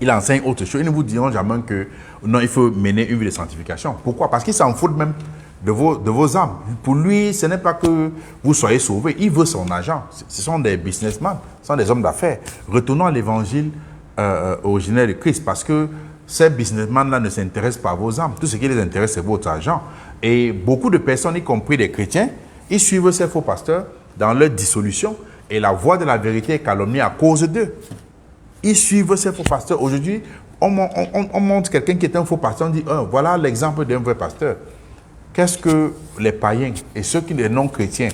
Il enseigne autre chose. Ils ne vous diront jamais que non, il faut mener une vie de sanctification. Pourquoi? Parce qu'il s'en fout même de vos âmes. Pour lui, ce n'est pas que vous soyez sauvés. Il veut son argent. Ce sont des businessmen, ce sont des hommes d'affaires. Retournons à l'évangile originel de Christ, parce que ces businessmen-là ne s'intéressent pas à vos âmes. Tout ce qui les intéresse, c'est votre argent. Et beaucoup de personnes, y compris des chrétiens, ils suivent ces faux pasteurs dans leur dissolution. Et la voix de la vérité est calomniée à cause d'eux. Ils suivent ces faux pasteurs. Aujourd'hui, on montre quelqu'un qui est un faux pasteur, on dit, oh, voilà l'exemple d'un vrai pasteur. Qu'est-ce que les païens et ceux qui sont non-chrétiens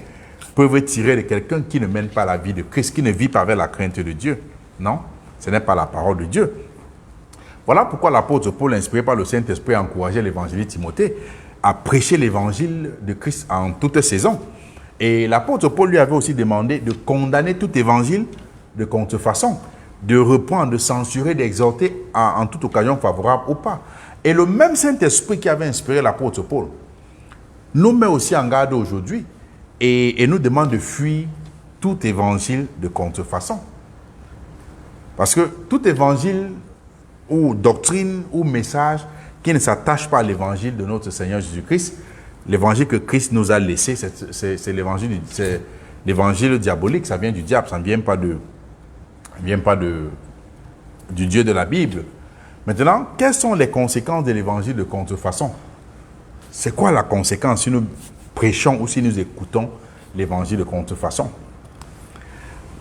peuvent tirer de quelqu'un qui ne mène pas la vie de Christ, qui ne vit pas avec la crainte de Dieu? Non, ce n'est pas la parole de Dieu. Voilà pourquoi l'apôtre Paul, inspiré par le Saint-Esprit, a encouragé l'évangéliste Timothée à prêcher l'évangile de Christ en toute saison. Et l'apôtre Paul lui avait aussi demandé de condamner tout évangile de contrefaçon, de reprendre, de censurer, d'exhorter en toute occasion favorable ou pas. Et le même Saint-Esprit qui avait inspiré l'apôtre Paul nous met aussi en garde aujourd'hui et nous demande de fuir tout évangile de contrefaçon. Parce que tout évangile ou doctrine ou message qui ne s'attache pas à l'évangile de notre Seigneur Jésus-Christ, l'évangile que Christ nous a laissé, c'est l'évangile diabolique, ça vient du diable, ça ne vient pas du Dieu de la Bible. Maintenant, quelles sont les conséquences de l'évangile de contrefaçon? C'est quoi la conséquence si nous prêchons ou si nous écoutons l'évangile de contrefaçon?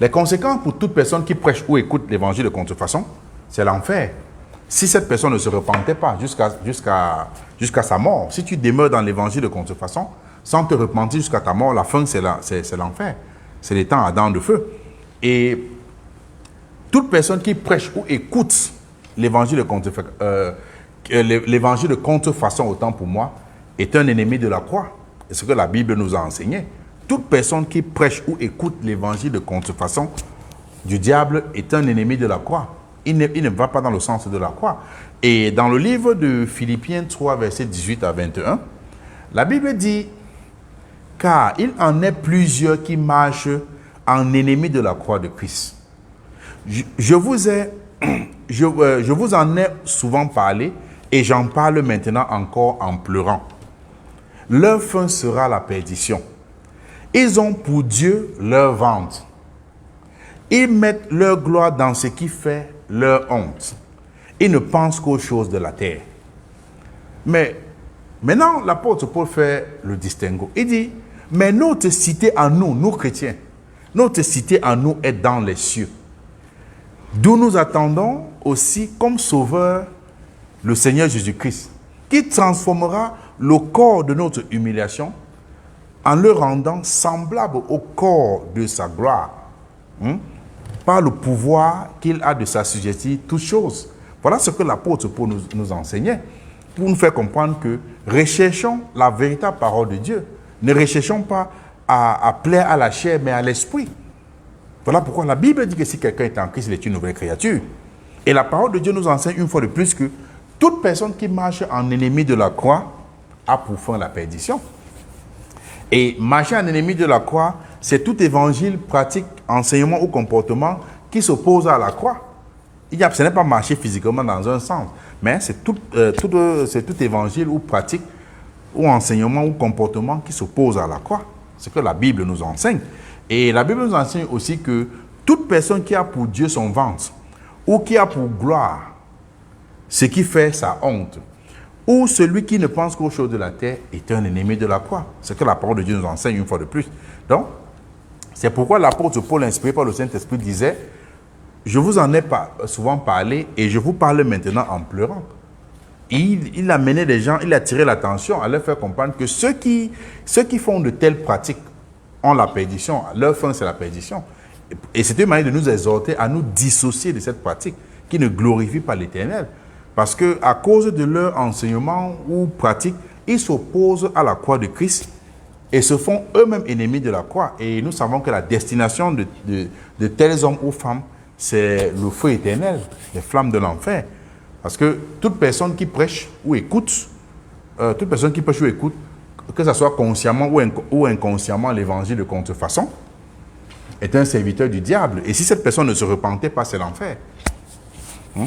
Les conséquences pour toute personne qui prêche ou écoute l'évangile de contrefaçon, c'est l'enfer. Si cette personne ne se repentait pas jusqu'à sa mort, si tu demeures dans l'évangile de contrefaçon, sans te repentir jusqu'à ta mort, la fin, c'est l'enfer. C'est les temps ardents de feu. Et toute personne qui prêche ou écoute l'évangile de contrefaçon, autant pour moi, est un ennemi de la croix. C'est ce que la Bible nous a enseigné. Toute personne qui prêche ou écoute l'évangile de contrefaçon du diable est un ennemi de la croix. Il ne va pas dans le sens de la croix. Et dans le livre de Philippiens 3, versets 18 à 21, la Bible dit « Car il en est plusieurs qui marchent en ennemis de la croix de Christ. Je vous en ai souvent parlé et j'en parle maintenant encore en pleurant. Leur fin sera la perdition. Ils ont pour Dieu leur ventre. Ils mettent leur gloire dans ce qui fait leur honte. Ils ne pensent qu'aux choses de la terre. » Mais maintenant, l'apôtre Paul fait le distinguo. Il dit, mais notre cité à nous, nous chrétiens, notre cité à nous est dans les cieux, d'où nous attendons aussi comme sauveur le Seigneur Jésus-Christ, qui transformera le corps de notre humiliation en le rendant semblable au corps de sa gloire, par le pouvoir qu'il a de s'assujettir toutes choses. Voilà ce que l'apôtre Paul nous enseignait, pour nous faire comprendre que recherchons la véritable parole de Dieu. Ne recherchons pas à plaire à la chair, mais à l'esprit. Voilà pourquoi la Bible dit que si quelqu'un est en Christ, il est une nouvelle créature. Et la parole de Dieu nous enseigne une fois de plus que toute personne qui marche en ennemi de la croix a pour fin la perdition. Et marcher en ennemi de la croix, c'est tout évangile, pratique, enseignement ou comportement qui s'oppose à la croix. Ce n'est pas marcher physiquement dans un sens, mais c'est tout évangile ou pratique ou enseignement ou comportement qui s'oppose à la croix. C'est ce que la Bible nous enseigne. Et la Bible nous enseigne aussi que toute personne qui a pour Dieu son ventre ou qui a pour gloire ce qui fait sa honte, ou celui qui ne pense qu'aux choses de la terre est un ennemi de la croix. C'est ce que la parole de Dieu nous enseigne une fois de plus. Donc, c'est pourquoi l'apôtre Paul, inspiré par le Saint-Esprit, disait « Je vous en ai souvent parlé et je vous parle maintenant en pleurant. » Il a mené des gens, il a tiré l'attention à leur faire comprendre que ceux qui font de telles pratiques ont la perdition. Leur fin, c'est la perdition. Et c'est une manière de nous exhorter à nous dissocier de cette pratique qui ne glorifie pas l'Éternel. Parce qu'à cause de leur enseignement ou pratique, ils s'opposent à la croix de Christ et se font eux-mêmes ennemis de la croix. Et nous savons que la destination de tels hommes ou femmes, c'est le feu éternel, les flammes de l'enfer. Parce que toute personne qui prêche ou écoute, que ce soit consciemment ou inconsciemment l'évangile de contrefaçon, est un serviteur du diable. Et si cette personne ne se repentait pas, c'est l'enfer.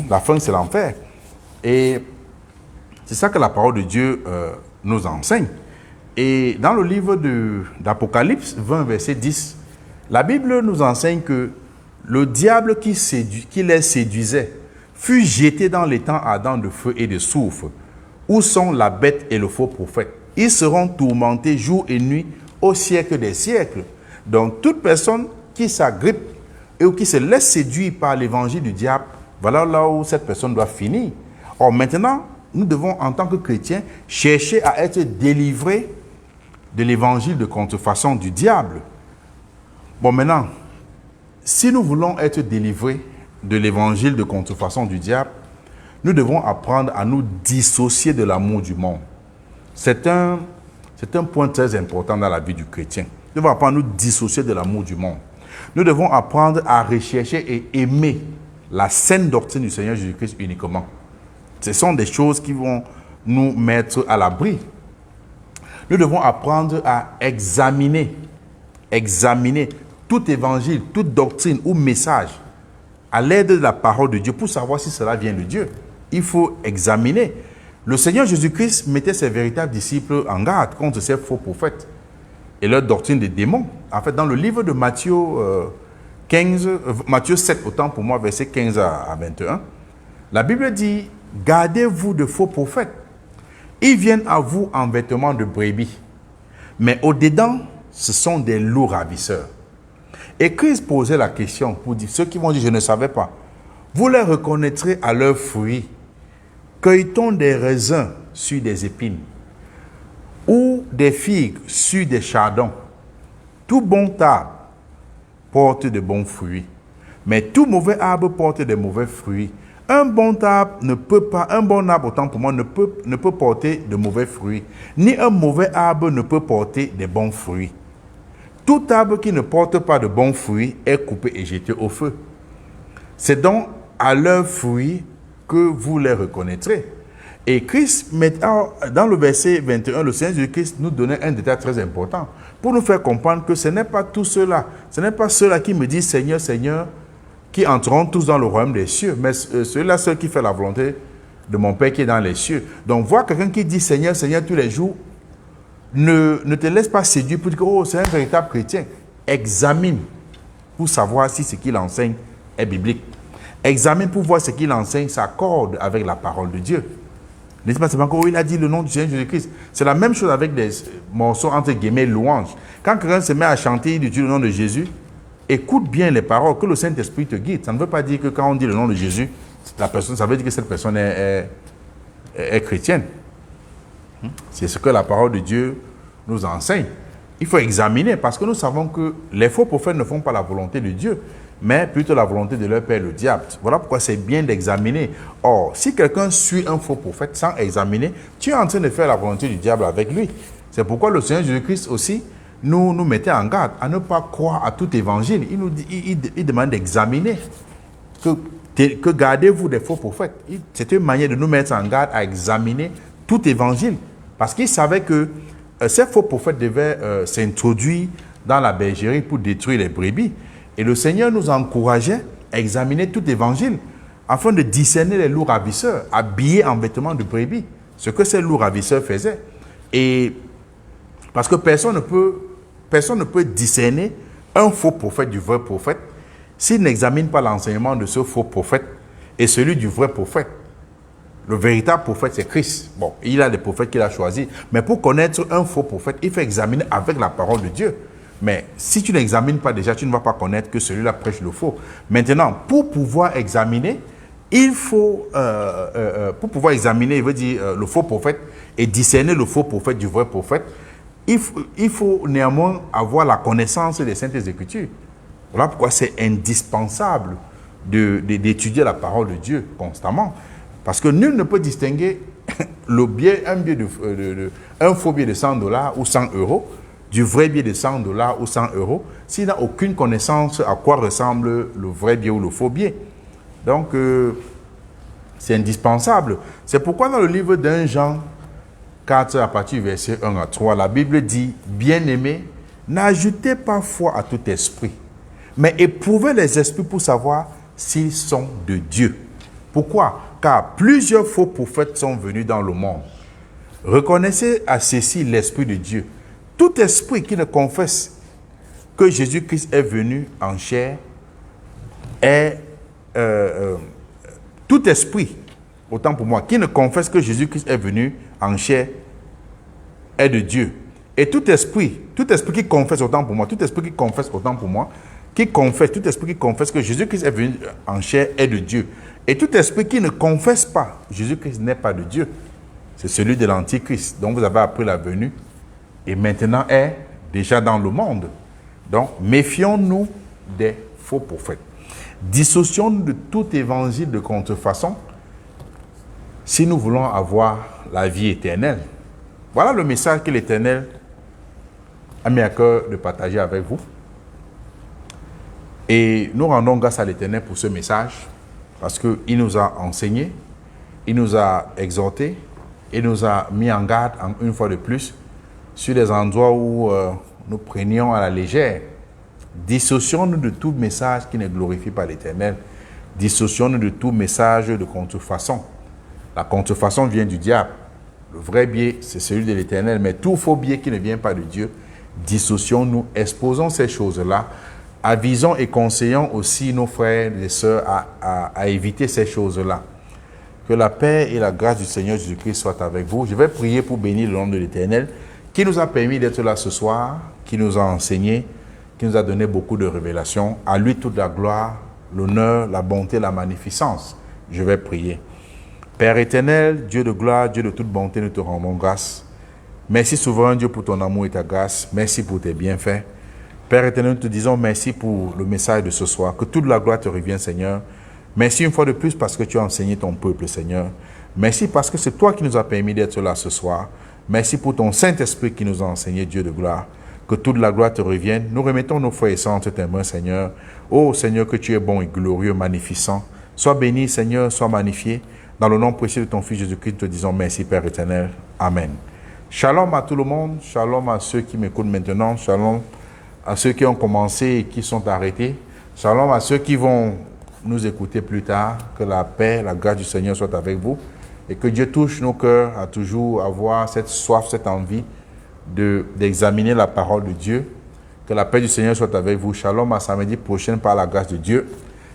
La fin, c'est l'enfer. Et c'est ça que la parole de Dieu nous enseigne. Et dans le livre d'Apocalypse 20, verset 10, la Bible nous enseigne que le diable qui les séduisait fut jeté dans les temps ardents de feu et de soufre, où sont la bête et le faux prophète. Ils seront tourmentés jour et nuit au siècle des siècles. Donc, toute personne qui s'agrippe et qui se laisse séduire par l'évangile du diable, voilà là où cette personne doit finir. Or, maintenant, nous devons, en tant que chrétiens, chercher à être délivrés de l'évangile de contrefaçon du diable. Bon, maintenant, si nous voulons être délivrés de l'évangile de contrefaçon du diable, nous devons apprendre à nous dissocier de l'amour du monde. C'est un point très important dans la vie du chrétien. Nous devons apprendre à nous dissocier de l'amour du monde. Nous devons apprendre à rechercher et aimer la saine doctrine du Seigneur Jésus-Christ uniquement. Ce sont des choses qui vont nous mettre à l'abri. Nous devons apprendre à examiner tout évangile, toute doctrine ou message à l'aide de la parole de Dieu pour savoir si cela vient de Dieu. Il faut examiner. Le Seigneur Jésus-Christ mettait ses véritables disciples en garde contre ces faux prophètes et leur doctrine des démons. En fait, dans le livre de Matthieu 7, autant pour moi, versets 15 à 21, la Bible dit « Gardez-vous de faux prophètes. Ils viennent à vous en vêtements de brebis, mais au-dedans, ce sont des loups ravisseurs. » Et Christ posait la question pour dire, ceux qui vont dire « Je ne savais pas », vous les reconnaîtrez à leurs fruits. Cueille-t-on des raisins sur des épines ou des figues sur des chardons? Tout bon arbre porte de bons fruits, mais tout mauvais arbre porte de mauvais fruits. Un bon arbre, autant pour moi, ne peut porter de mauvais fruits, ni un mauvais arbre ne peut porter de bons fruits. Tout arbre qui ne porte pas de bons fruits est coupé et jeté au feu. C'est donc à leurs fruits que vous les reconnaîtrez. Et Christ, dans le verset 21, le Seigneur Jésus-Christ nous donnait un détail très important pour nous faire comprendre que ce n'est pas tous ceux-là, ce n'est pas ceux-là qui me disent Seigneur, Seigneur, qui entreront tous dans le royaume des cieux, mais ceux-là, ceux qui font la volonté de mon Père qui est dans les cieux. Donc, voir quelqu'un qui dit Seigneur, Seigneur tous les jours, ne te laisse pas séduire pour dire oh, c'est un véritable chrétien. Examine pour savoir si ce qu'il enseigne est biblique. Examine pour voir ce qu'il enseigne s'accorde avec la parole de Dieu. N'est-ce pas seulement qu'il a dit le nom du Seigneur Jésus-Christ. C'est la même chose avec des morceaux entre guillemets louanges. Quand quelqu'un se met à chanter, il dit le nom de Jésus, écoute bien les paroles, que le Saint-Esprit te guide. Ça ne veut pas dire que quand on dit le nom de Jésus, ça veut dire que cette personne est chrétienne. C'est ce que la parole de Dieu nous enseigne. Il faut examiner parce que nous savons que les faux prophètes ne font pas la volonté de Dieu, mais plutôt la volonté de leur père, le diable. Voilà pourquoi c'est bien d'examiner. Or, si quelqu'un suit un faux prophète sans examiner, tu es en train de faire la volonté du diable avec lui. C'est pourquoi le Seigneur Jésus-Christ aussi nous mettait en garde à ne pas croire à tout évangile. Il demande d'examiner. Que gardez-vous des faux prophètes. C'est une manière de nous mettre en garde à examiner tout évangile. Parce qu'il savait que ces faux prophètes devaient s'introduire dans la bergerie pour détruire les brebis. Et le Seigneur nous encourageait à examiner tout évangile afin de discerner les loups ravisseurs, habillés en vêtements de brebis. Ce que ces loups ravisseurs faisaient. Et parce que personne ne peut discerner un faux prophète du vrai prophète s'il n'examine pas l'enseignement de ce faux prophète et celui du vrai prophète. Le véritable prophète, c'est Christ. Bon, il a des prophètes qu'il a choisis. Mais pour connaître un faux prophète, il faut examiner avec la parole de Dieu. Mais si tu n'examines pas déjà, tu ne vas pas connaître que celui-là prêche le faux. Maintenant, pour pouvoir examiner, il veut dire le faux prophète et discerner le faux prophète du vrai prophète, il faut néanmoins avoir la connaissance des Saintes Écritures. Voilà pourquoi c'est indispensable d'étudier la parole de Dieu constamment. Parce que nul ne peut distinguer un faux billet de $100 ou 100 € du vrai billet de $100 ou 100 € s'il n'a aucune connaissance à quoi ressemble le vrai billet ou le faux billet. Donc, c'est indispensable. C'est pourquoi dans le livre d'1 Jean 4, à partir du verset 1 à 3, la Bible dit « Bien-aimés, n'ajoutez pas foi à tout esprit, mais éprouvez les esprits pour savoir s'ils sont de Dieu. » Pourquoi? Car plusieurs faux prophètes sont venus dans le monde. Reconnaissez à ceci l'Esprit de Dieu. Tout esprit qui ne confesse que Jésus-Christ est venu en chair Tout esprit, autant pour moi, qui ne confesse que Jésus-Christ est venu en chair, est de Dieu. Et tout esprit qui confesse, autant pour moi, tout esprit qui confesse, autant pour moi, tout esprit qui confesse que Jésus-Christ est venu en chair est de Dieu. Et tout esprit qui ne confesse pas Jésus-Christ n'est pas de Dieu. C'est celui de l'Antichrist, dont vous avez appris la venue, et maintenant est déjà dans le monde. Donc, méfions-nous des faux prophètes. Dissocions-nous de tout évangile de contrefaçon si nous voulons avoir la vie éternelle. Voilà le message que l'Éternel a mis à cœur de partager avec vous. Et nous rendons grâce à l'Éternel pour ce message, parce qu'il nous a enseigné, il nous a exhortés, il nous a mis en garde une fois de plus sur les endroits où nous prenions à la légère. Dissocions-nous de tout message qui ne glorifie pas l'Éternel. Dissocions-nous de tout message de contrefaçon. La contrefaçon vient du diable. Le vrai biais, c'est celui de l'Éternel. Mais tout faux biais qui ne vient pas de Dieu, dissocions-nous, exposons ces choses-là. Avisons et conseillons aussi nos frères et sœurs à éviter ces choses-là. Que la paix et la grâce du Seigneur Jésus-Christ soient avec vous. Je vais prier pour bénir le nom de l'Éternel, qui nous a permis d'être là ce soir, qui nous a enseigné, qui nous a donné beaucoup de révélations. À lui toute la gloire, l'honneur, la bonté, la magnificence. Je vais prier. Père éternel, Dieu de gloire, Dieu de toute bonté, nous te rendons grâce. Merci souverain Dieu pour ton amour et ta grâce. Merci pour tes bienfaits. Père éternel, nous te disons merci pour le message de ce soir. Que toute la gloire te revienne, Seigneur. Merci une fois de plus parce que tu as enseigné ton peuple, Seigneur. Merci parce que c'est toi qui nous as permis d'être là ce soir. Merci pour ton Saint-Esprit qui nous a enseigné, Dieu de gloire. Que toute la gloire te revienne. Nous remettons nos frères et sœurs entre tes mains, Seigneur. Oh Seigneur, que tu es bon et glorieux, magnificent. Sois béni, Seigneur, sois magnifié. Dans le nom précieux de ton Fils Jésus-Christ, nous te disons merci, Père éternel. Amen. Shalom à tout le monde. Shalom à ceux qui m'écoutent maintenant. Shalom à ceux qui ont commencé et qui sont arrêtés. Shalom à ceux qui vont nous écouter plus tard. Que la paix, la grâce du Seigneur soit avec vous. Et que Dieu touche nos cœurs à toujours avoir cette soif, cette envie d'examiner la parole de Dieu. Que la paix du Seigneur soit avec vous. Shalom à samedi prochain par la grâce de Dieu.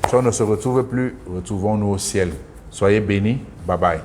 Si on ne se retrouve plus, retrouvons-nous au ciel. Soyez bénis. Bye bye.